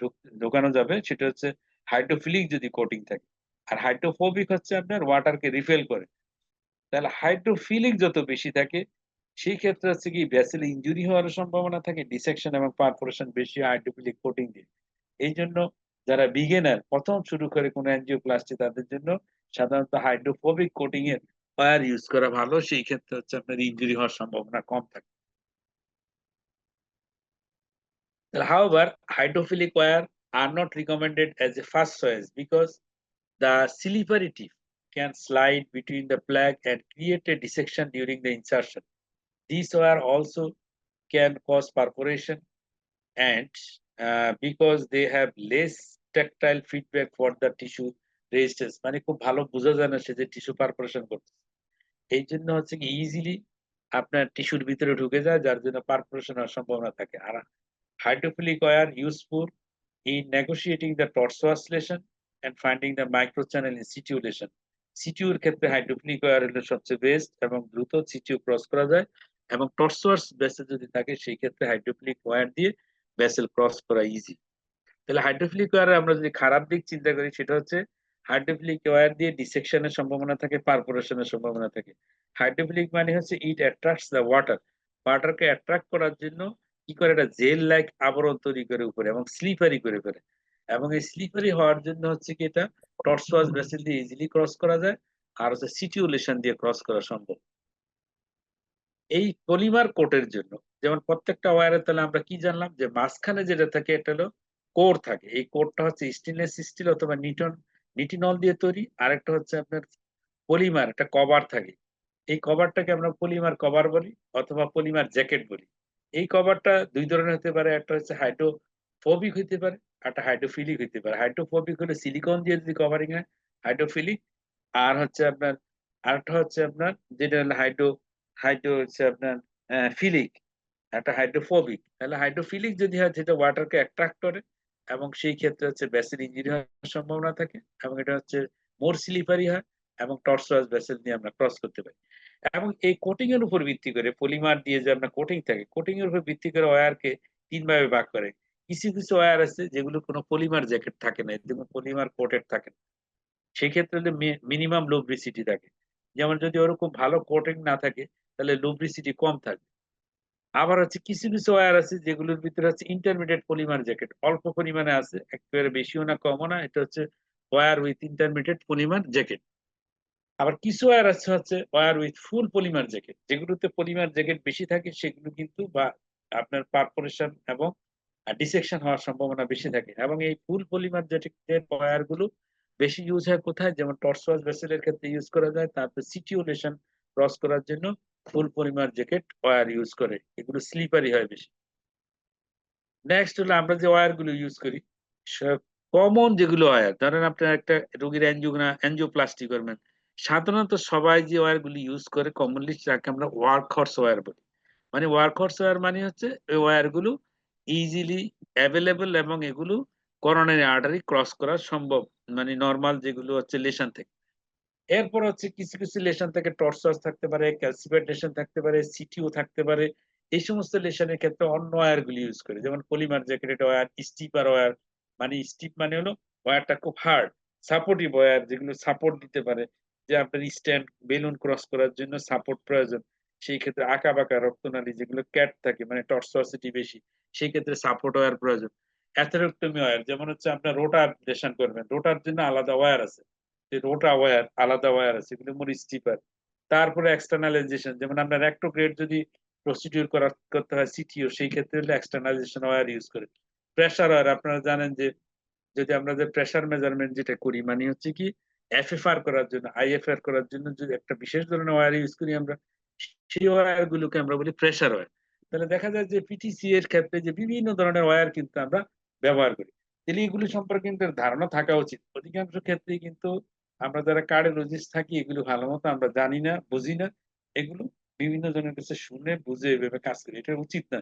ঢোকানো যাবে। সেটা হচ্ছে হাইড্রোফিলিক যদি কোটিং থাকে। আর হাইড্রোফোবিক হচ্ছে আপনার ওয়াটারকে রিফেল করে। তাহলে হাইড্রোফিলিক যত বেশি থাকে সেই ক্ষেত্রে হচ্ছে কি ভেসেল ইনজুরি হওয়ার সম্ভাবনা থাকে, ডিসেকশন এবং পারফোরেশন বেশি হাইড্রোফিলিক কোটিং দিয়ে। এই জন্য যারা বিগিনার প্রথম শুরু করে কোনো এনজিওপ্লাস্টি তাদের জন্য সাধারণত হাইড্রোফোবিক কোটিং এর ওয়্যার ইউজ করা ভালো। সেই ক্ষেত্রে হচ্ছে আপনার ইনজুরি হওয়ার সম্ভাবনা কম থাকে। However, hydrophilic wire are not recommended as a first choice because the slippery tip can slide between the plug and create a dissection during the insertion. These wire also can cause perforation and because they have less tactile feedback for the tissue resistance, মানে খুব ভালো বোঝা যায় না সে যে tissue perforation করছে। এই জন্য হচ্ছে কি ইজিলি আপনার টিস্যুর ভিতরে ঢুকে যায়, যার জন্য পারফোরেশন হওয়ার সম্ভাবনা থাকে। আর hydrophilic wire useful in negotiating the torso-oscillation and finding the microchannel in situ lesion. সিটিউর ক্ষেত্রে হাইড্রোফিলিক ওয়্যার হলো সবচেয়ে বেস্ট এবং দ্রুত সিটিউ ক্রস করা যায়। এবং টর্সোয়াস ভেসেল যদি থাকে সেই ক্ষেত্রে হাইড্রোফিলিক ওয়্যার দিয়ে ভেসেল ক্রস করা ইজি। তাহলে হাইড্রোফিলিক ওয়্যারে আমরা যদি খারাপ দিক চিন্তা করি সেটা হচ্ছে হাইড্রোফিলিক ওয়্যার দিয়ে ডিসেকশনের সম্ভাবনা থাকে, পারফোরেশনের সম্ভাবনা থাকে। হাইড্রোফিলিক মানে হচ্ছে ইট অ্যাট্রাক্টস দ্য ওয়াটারকে অ্যাট্রাক্ট করার জন্য কি করে, একটা জেল লাইক আবরণ তৈরি করে উপরে এবং স্লিপারি করে ফেলে। এবং এই স্লিপারি হওয়ার জন্য হচ্ছে কি এটা টর্সোয়াস ভেসেল দিয়ে ইজিলি ক্রস করা যায়, আর হচ্ছে সিটিউলেশন দিয়ে ক্রস করা সম্ভব। এই পলিমার কোটের জন্য যেমন প্রত্যেকটা ওয়্যারে, তাহলে আমরা কি জানলাম যে মাঝখানে যেটা থাকে এটা হলো কোর থাকে। এই কোরটা হচ্ছে স্টেনলেস স্টিল অথবা নিটিনল দিয়ে তৈরি। আরেকটা হচ্ছে আপনার পলিমার একটা কভার থাকে। এই কভারটাকে আমরা পলিমার কভার বলি অথবা পলিমার জ্যাকেট বলি। এই কভারটা দুই ধরনের হতে পারে, একটা হচ্ছে হাইড্রোফোবিক হইতে পারে, একটা হাইড্রোফিলিক হইতে পারে। হাইড্রোফোবিক হলে সিলিকন দিয়ে যদি কভারিং হয় হাইড্রোফিলিক। আর হচ্ছে আপনার আরেকটা হচ্ছে আপনার যেটা হলো হাইড্রো হাইড্রো হচ্ছে আপনার ফিলিক, একটা হাইড্রোফোবিক। তাহলে হাইড্রোফিলিক যদি হয় সেটা ওয়াটারকে অ্যাট্রাক্ট করে এবং সেই ক্ষেত্রে হচ্ছে ভেসেল ইনজুরি হওয়ার সম্ভাবনা থাকে এবং এটা হচ্ছে মোর স্লিপারি হয় এবং টর্সোয়াস ভেসেল দিয়ে আমরা ক্রস করতে পারি। এবং এই কোটিং এর উপর ভিত্তি করে পলিমার দিয়ে যে আমরা কোটিং থাকে, কোটিং এর উপর ভিত্তি করে ওয়্যারকে তিন ভাবে ভাগ করে। কিছু কিছু ওয়্যার আছে যেগুলো কোনো পলিমার জ্যাকেট থাকে না, যেমন পলিমার কোটেড থাকে না, সেই ক্ষেত্রে মিনিমাম লুব্রিসিটি থাকে। যেমন যদি ওরকম ভালো কোটিং না থাকে তাহলে লুব্রিসিটি কম থাকে। আবার হচ্ছে কিছু কিছু ওয়্যার আছে যেগুলোর ভিতরে হচ্ছে ইন্টারমিডিয়েট পলিমার জ্যাকেট, অল্প পরিমাণে আছে, একেবারে বেশিও না কমও না, এটা হচ্ছে wire with intermediate polymer jacket. আবার কিছু ওয়্যার আছে হচ্ছে wire with full polymer jacket, যেগুলোতে পলিমার জ্যাকেট বেশি থাকে সেগুলো কিন্তু বা আপনার পারফোরেশন এবং ডিসেকশন হওয়ার সম্ভাবনা বেশি থাকে। এবং এই ফুল পলিমার জ্যাকেটের ওয়্যার গুলো বেশি ইউজ হয় কোথায়, যেমন টর্সোয়াস ভেসেলের ক্ষেত্রে ইউজ করা যায়, তারপর সিটিউলেশন ক্রস করার জন্য ফুল পলিমার জ্যাকেট ওয়্যার ইউজ করে, এগুলো স্লিপারি হয় বেশি। নেক্সট হলো আমরা যে ওয়্যার গুলো ইউজ করি, কমন যেগুলো ওয়্যার, ধরেন আপনার একটা রোগীর এনজিওপ্লাস্টি করবেন, সাধারণত সবাই যে ওয়্যার গুলি ইউজ করে কমনলি তাকে আমরা ওয়ার্ক হর্স ওয়্যার বলি। মানে ওয়ার্ক হর্স ওয়্যার মানে হচ্ছে ওই ওয়্যার গুলো ইজিলি অ্যাভেলেবল এবং এগুলো করোনারি আর্টারি ক্রস করা সম্ভব, মানে নর্মাল যেগুলো হচ্ছে লেশন থেকে। এরপর হচ্ছে কিছু কিছু লেশন থেকে টর্সাস থাকতে পারে, ক্যালসিফাইড লেশন থাকতে পারে, সিটিও থাকতে পারে। এই সমস্ত লেশনের ক্ষেত্রে অন্য ওয়্যার গুলি ইউজ করে, যেমন polymer jacket wire, steeper wire. মানে স্টিপ মানে হলো ওয়্যারটা খুব হার্ড, সাপোর্টিভ ওয়্যার যেগুলো সাপোর্ট দিতে পারে, যে আপনার স্ট্যান্ড বেলুন ক্রস করার জন্য সাপোর্ট প্রয়োজন। সেই ক্ষেত্রে আঁকা বাঁকা রক্তনালী যেগুলো ক্যাট থাকে, মানে টর্সিটি বেশি, সেই ক্ষেত্রে সাপোর্ট ওয়্যার প্রয়োজন। অ্যাথেরেক্টমি ওয়্যার, যেমন হচ্ছে আপনার রোটার লেশন করবেন, রোটার জন্য আলাদা ওয়্যার আছে, রোটা ওয়্যার আলাদা ওয়্যার আছে, এগুলো মোর স্টিপার। তারপরে এক্সটার্নালাইজেশন, যেমন আমরা রেক্টোগ্রেড যদি প্রসিডিউর করতে হয় সিটিও, সেই ক্ষেত্রে হলে এক্সটার্নালাইজেশন ওয়্যার ইউজ করে। প্রেসার ওয়্যার আপনারা জানেন যে যদি আমরা যে প্রেসার মেজারমেন্ট যেটা করি মানে হচ্ছে কি এফএফআর করার জন্য আইএফআর করার জন্য যদি একটা বিশেষ ধরনের ওয়্যার ইউজ করি আমরা, সেই ওয়্যার গুলোকে আমরা বলি প্রেসার ওয়্যার। তাহলে দেখা যায় যে পিটিসি এর ক্ষেত্রে যে বিভিন্ন ধরনের ওয়্যার কিন্তু আমরা ব্যবহার করি, তাহলে এগুলি সম্পর্কে কিন্তু ধারণা থাকা উচিত। অধিকাংশ ক্ষেত্রেই কিন্তু আমরা যারা কার্ডিওলজিস্ট থাকি এগুলো ভালো মতো আমরা জানি না, বুঝি না, এগুলো বিভিন্ন জনের কাছে শুনে বুঝে এভাবে কাজ করি, এটা উচিত না।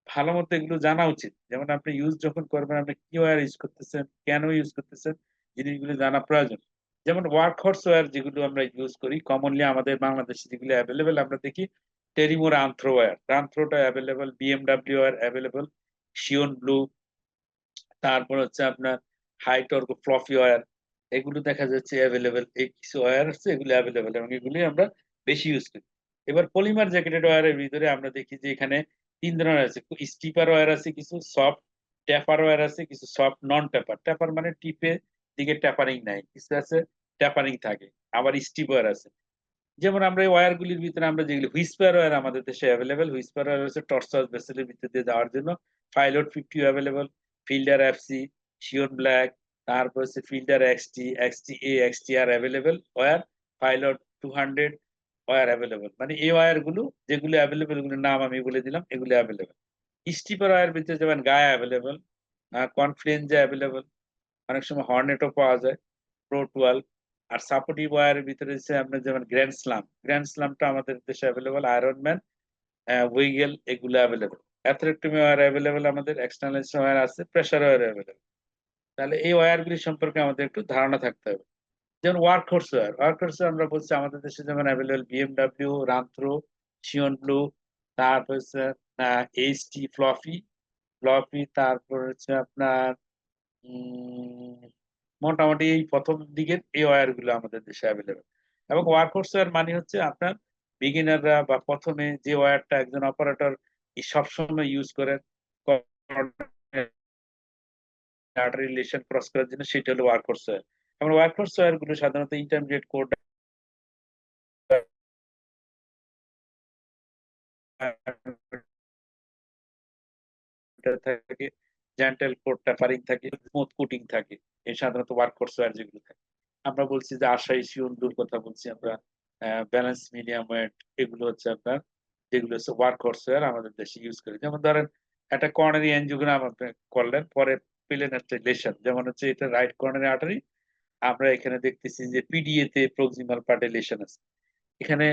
ভালো মতো এগুলো জানা উচিত। যেমন আপনি ইউজ যখন করবেন আপনি কি ওয়্যার ইউজ করতেছেন, কেন ইউজ করতেছেন, জিনিসগুলো জানা প্রয়োজন। যেমন ওয়ার্ক হর্স ওয়্যার যেগুলো আমরা ইউজ করি কমনলি আমাদের বাংলাদেশে যেগুলো অ্যাভেলেবেল আমরা দেখি টেরিমোর আন্থ্রো ওয়্যার, আন্থ্রোটা available, BMW wire available, Sion blue, তারপর হচ্ছে আপনার হাইটর্ক ফ্লফি ওয়্যার, এগুলো দেখা যাচ্ছে অ্যাভেলেবেল। এই কিছু ওয়্যার আছে এগুলো অ্যাভেলেবেল এবং এগুলি আমরা বেশি ইউজ করি। এবার পলিমার জ্যাকেটেড ওয়্যারের ভিতরে আমরা দেখি যে এখানে তিন ধরনের আছে, স্টিপার ওয়্যার আছে, কিছু সফট ট্যাপার ওয়্যার আছে, কিছু সফট নন ট্যাপার। ট্যাপার মানে টিপে দিকে ট্যাপারিং নাই, কিছু আছে ট্যাপারিং থাকে, আবার স্টিপ ওয়্যার আছে। যেমন আমরা এই ওয়্যার গুলির ভিতরে আমরা যেগুলো হুইসপার ওয়্যার আমাদের দেশে অ্যাভেলেবেল, হুইসপার ওয়্যার হচ্ছে টর্সাস ভেসেলের ভিতর দিয়ে যাওয়ার জন্য, pilot 50 available, Fielder FC, Sion black, তারপর হচ্ছে Fielder XT, XT A, XT R available wire, pilot 200 wire available. মানে এই ওয়্যার গুলো যেগুলো অ্যাভেলেবল এগুলোর নাম আমি বলে দিলাম, এগুলো অ্যাভেলেবল। স্টিপার ওয়্যার ভিতরে যেমন গায়ে অ্যাভেলেবল, কনফ্লুয়েঞ্জা অ্যাভেলেবল, অনেক সময় হর্নেটও পাওয়া যায়, প্রো 12। আর সাপোর্টিভ ওয়্যারের ভিতরে হচ্ছে আপনার যেমন গ্র্যান্ড স্লাম, গ্র্যান্ড স্লামটা আমাদের দেশে অ্যাভেলেবল, আয়রন ম্যান, উইগেল, এগুলো অ্যাভেলেবল। অ্যাথলেটমি ওয়্যার অ্যাভেলেবল, আমাদের এক্সটার্নাল ওয়্যার আছে, প্রেসার ওয়্যার অ্যাভেলেবল। তাহলে এই ওয়্যারগুলি সম্পর্কে আমাদের একটু ধারণা থাকতে হবে। যেমন workhorse wire, workhorse আমরা বলছি আমাদের দেশে যেমন available BMW, Runthrough, Sion blue, তারপর হচ্ছে এইচটি ফ্লফি, তারপর হচ্ছে আপনার মোটামুটি এই প্রথম দিকের এই ওয়্যার গুলো আমাদের দেশে অ্যাভেলেবেল। এবং ওয়ার্কহোর্স ওয়্যার মানে হচ্ছে আপনার বিগিনাররা বা প্রথমে যে ওয়্যারটা একজন অপারেটর সবসময় ইউজ করেন আর্টারি রিলেশন ক্রস করার জন্য, সেটা হলো ওয়ার্কহোর্স ওয়্যার। এবং ওয়ার্কহোর্স ওয়্যার গুলো সাধারণত ইন্টারমিডিয়েট কোড থাকে, জেন্টাল কোড ট্যাপারিং থাকে, স্মুথ কোটিং থাকে, এই সাধারণত ওয়ার্কহোর্স ওয়্যার যেগুলো থাকে। আমরা বলছি যে আশাই শিওন্ডুর কথা বলছি আমরা, ব্যালেন্স মিডিয়াম ওয়েট, এগুলো হচ্ছে আপনার যেগুলো হচ্ছে ওয়ার্কহোর্স ওয়্যার আমাদের দেশে ইউজ করি। যেমন ধরেন একটা কর্নারি অ্যাঞ্জিওগ্রাম আপনি করলেন, পরে পেলেন একটা লেশন, যেমন হচ্ছে এটা রাইট কর্নারি আর্টারি, আমরা এখানে দেখতেছি যে পিডিএ তে প্রক্সিমাল পার্টে লেশন আছে। এখানে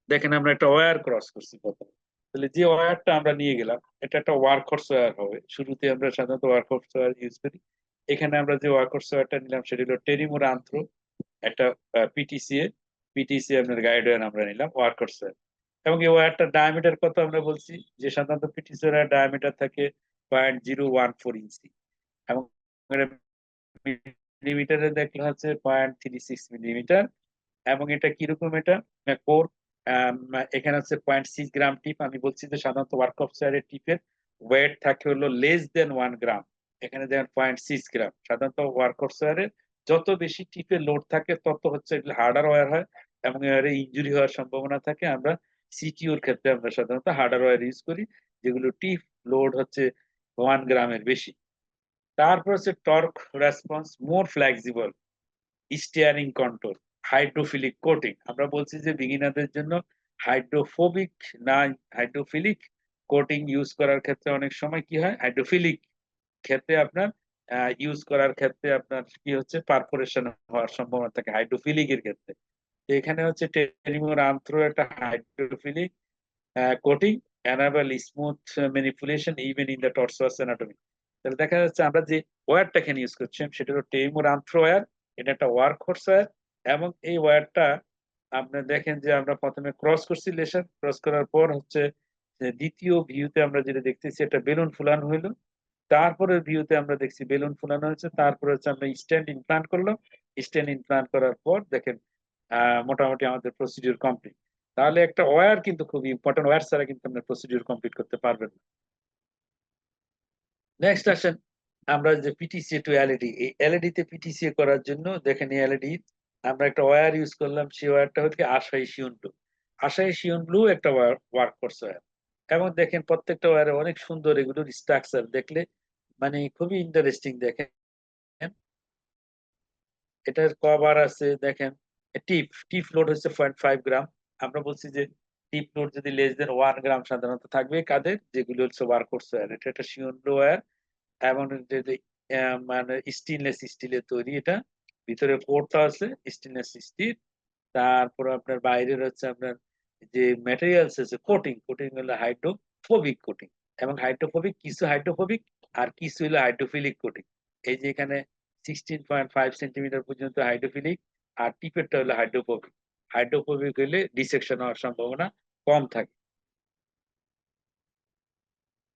দেখেন আমরা একটা ওয়্যার ক্রস করছি প্রথমে, তাহলে যে ওয়্যারটা আমরা নিয়ে গেলাম এটা একটা ওয়ার্কহোর্স ওয়্যার হবে। শুরুতে আমরা সাধারণত ওয়ার্কহোর্স ওয়্যার ইউজ করি। এখানে আমরা যে ওয়ার্কহোর্স ওয়্যারটা নিলাম সেটা হলো টেরিমোর আন্থ্রো, একটা পিটিসিএ, আপনার গাইড ওয়্যার আমরা নিলাম ওয়ার্কহোর্স ওয়্যার। এবং এই ওয়্যারটার ডায়ামিটার কত আমরা বলছি যে সাধারণত পিটিসি ওয়্যার ডায়ামিটার থাকে 0.014 ইঞ্চি, এবং মিলিমিটারে দেখলে হচ্ছে 0.36 মিলিমিটার। এবং এটা কিরকম, এটা কোর, এখানে হচ্ছে 0.6 গ্রাম টিপ। আমি বলছি যে সাধারণত ওয়ার্কহোর্স ওয়্যারের টিপের ওয়েট থাকে হলো লেস দেন 1 গ্রাম, এখানে দেখেন 0.6 গ্রাম। সাধারণত ওয়ার্কহোর্স ওয়্যারের যত বেশি টিপের লোড থাকে তত হচ্ছে এগুলো হার্ডার ওয়্যার হয় এবং এর ইনজুরি হওয়ার সম্ভাবনা থাকে। আমরা সিটিওর ক্ষেত্রে আমরা সাধারণত হার্ডার ওয়্যার ইউজ করি যেগুলো টিপ লোড হচ্ছে 1 গ্রামের বেশি। তারপর হচ্ছে torque response more flexible, steering control, hydrophilic coating. আমরা বলছি যে বিগিনারদের জন্য হাইড্রোফোবিক না হাইড্রোফিলিক কোটিং ইউজ করার ক্ষেত্রে অনেক সময় কি হয়, হাইড্রোফিলিক ক্ষেত্রে আপনার ইউজ করার ক্ষেত্রে আপনার কি হচ্ছে পারফোরেশন হওয়ার সম্ভাবনা থাকে হাইড্রোফিলিক এর ক্ষেত্রে। তো এখানে হচ্ছে টেরিমোর আন্থ্রো একটা hydrophilic coating, enable smooth manipulation even in the tortuous anatomy. তাহলে দেখা যাচ্ছে আমরা যে ওয়্যারটা এখানে ইউজ করছি সেটা হলো টেরিমোর আন্থ্রো ওয়্যার, এটা একটা ওয়ার্কহোর্স ওয়্যার। এবং এই ওয়্যারটা আপনি দেখেন যে আমরা প্রথমে ক্রস করছি, লেশন ক্রস করার পর হচ্ছে যে দ্বিতীয় ভিউতে আমরা যেটা দেখতেছি এটা বেলুন ফুলানো হইলো, তারপরের ভিউতে আমরা দেখছি বেলুন ফুলানো হয়েছে, তারপরে হচ্ছে আমরা স্ট্যান্ড ইমপ্লান্ট করলাম। স্ট্যান্ড ইমপ্লান্ট করার পর দেখেন মোটামুটি আমাদের প্রসিডিউর কমপ্লিট। তাহলে একটা ওয়্যার কিন্তু খুব ইম্পর্টেন্ট, ওয়্যার ছাড়া কিন্তু আমরা প্রসিডিউর কমপ্লিট করতে পারবেন না। নেক্সট আসেন আমরা যে পিটিসিএ টু এলইডি, এই এলইডি তে পিটিসিএ করার জন্য দেখেন এলইডি আমরা একটা ওয়্যার ইউজ করলাম, সেই ওয়্যারটা হচ্ছে আশাই শিওন ব্লু। আশাই শিওন ব্লু একটা ওয়ার্কহোর্স ওয়্যার। এবং দেখেন প্রত্যেকটা ওয়্যারে অনেক সুন্দর এগুলোর স্ট্রাকচার দেখলে মানে খুবই ইন্টারেস্টিং দেখেন। এটার কভার আছে দেখেন, টিপ লোড হচ্ছে 0.5 গ্রাম। আমরা বলছি যে টিপ লোড যদি লেস দেন 1 গ্রাম সাধারণত থাকবে কাদের, যেগুলো হচ্ছে ওয়ার্কহর্স ওয়্যার। এটা একটা শিওন ওয়্যার এবং মানে স্টেনলেস স্টিলের তৈরি। এটা ভিতরে কোটটা আছে স্টেনলেস স্টিল। তারপর আপনার বাইরের হচ্ছে আপনার যে ম্যাটেরিয়ালস আছে কোটিং হলো হাইড্রোফোবিক কোটিং, এবং হাইড্রোফোবিক কিছু হাইড্রোফোবিক আর কিছু হলো হাইড্রোফিলিক কোটিং। এই যে এখানে 16.5 সেন্টিমিটার পর্যন্ত হাইড্রোফিলিক, আর টিপেরটা হলো হাইড্রোফোবিক। হাইড্রোফোবিক হলে ডিসেকশন হওয়ার সম্ভাবনা কম থাকে।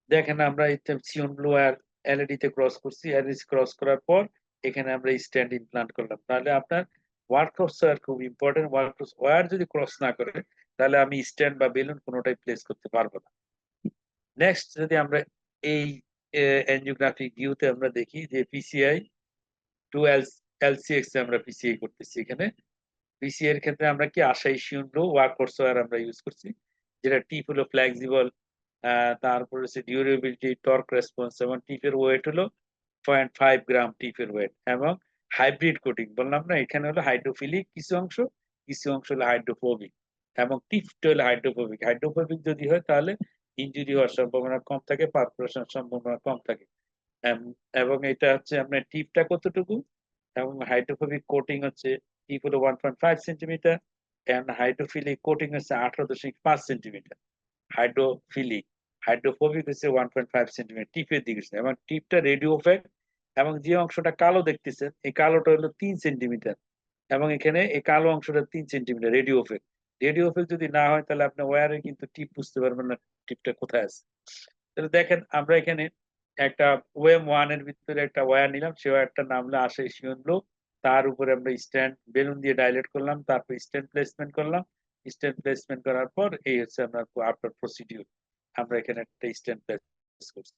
দেখেন আমরা সিয়ন ব্লু আর এলইডি তে ক্রস করছি, এলইডি ক্রস করার পর এখানে আমরা স্ট্যান্ড ইমপ্লান্ট করলাম। তাহলে আপনার ওয়ার্কহর্স ওয়্যার খুব ইম্পর্টেন্ট। ওয়ার্কহর্স ওয়্যার যদি ক্রস না করে তাহলে আমি স্ট্যান্ড বা বেলুন কোনোটাই প্লেস করতে পারবো না। নেক্সট যদি আমরা এই এনজিওগ্রাফিক ভিউতে আমরা দেখি যে পিসিআই টু এলসিএক্স আমরা পিসিআই করতেছি। এখানে পিসিআই এর ক্ষেত্রে আমরা কি আশাই শিওন ব্লু ওয়ার্কহর্স ওয়্যার আমরা ইউজ করছি, যেটা টিপ হলো ফ্লেক্সিবল, তারপর হচ্ছে ডিউরেবিলিটি, টর্ক রেসপন্স, এবং টিপের ওয়েট হলো 0.5 গ্রাম টিপের ওয়েট, এবং হাইব্রিড কোটিং বললাম না, এখানে হলো হাইড্রোফিলিক কিছু অংশ হলো হাইড্রোফোবিক, এবং টিপটা হলো হাইড্রোফোবিক। হাইড্রোফোবিক যদি হয় তাহলে ইনজুরি হওয়ার সম্ভাবনা কম থাকে, পারফোরেশন সম্ভাবনা কম থাকে। এবং এটা হচ্ছে আপনার টিপটা কতটুকু, এবং হাইড্রোফোবিক কোটিং হচ্ছে টিপ হলো 1.5 সেন্টিমিটার, এন্ড হাইড্রোফিলিক কোটিং হচ্ছে 18.5 সেন্টিমিটার। হাইড্রোফিলিক, হাইড্রোফোবিক হচ্ছে 1.5 সেন্টিমিটার টিপের দিকে, এবং টিপটা রেডিও ফ্যাক্ট, এবং যে অংশটা কালো দেখতেছেন এই কালোটা হলো 3 সেন্টিমিটার, এবং এখানে এই কালো অংশটা 3 centimetre radio fact. Radio fact যদি না হয় তাহলে আপনি ওয়্যারে কিন্তু টিপ বুঝতে পারবেন না টিপটা কোথায় আছে। তাহলে দেখেন আমরা এখানে একটা ওয়েম ওয়ান এর ভিতরে একটা ওয়্যার নিলাম, সেই ওয়্যারটার নাম হলো আশা শিওন ব্লু। তার উপরে আমরা স্ট্যান্ড বেলুন দিয়ে ডাইলেট করলাম, তারপর স্ট্যান্ড প্লেসমেন্ট করলাম। স্ট্যান্ড প্লেসমেন্ট করার পর এই হচ্ছে আপনার আফটার প্রসিডিউর, আমরা এখানে একটা স্ট্যান্ড প্লেস করছি।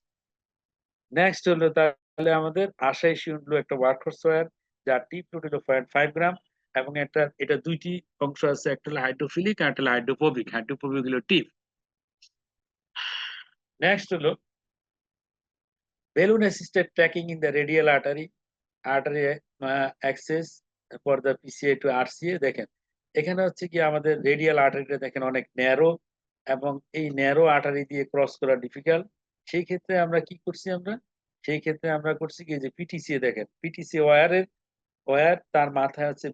নেক্সট হলো তাহলে আমাদের আশাই শিওন ব্লু একটা ওয়ার্কহর্স ওয়্যার, যার টিপ লোড হলো 0.5 গ্রাম, এবং এটা দুইটি অংশ আছে, একটা হলো হাইড্রোফিলিক আর একটা হলো হাইড্রোফোবিক। হাইড্রোফোবিক হলো টিপ। নেক্সট হলো balloon assisted tracking in the radial artery access for the PCA to RCA। দেখেন এখানে হচ্ছে কি আমাদের রেডিয়াল আর্টারিটা দেখেন অনেক ন্যারো, এবং এই ন্যারো আর্টারি দিয়ে ক্রস করা ডিফিকাল্ট। সেই ক্ষেত্রে আমরা কি করছি, আমরা করছি কি যে পিটিসিএ, দেখেন পিটিসিএ ওয়্যার তার মাথায় হচ্ছে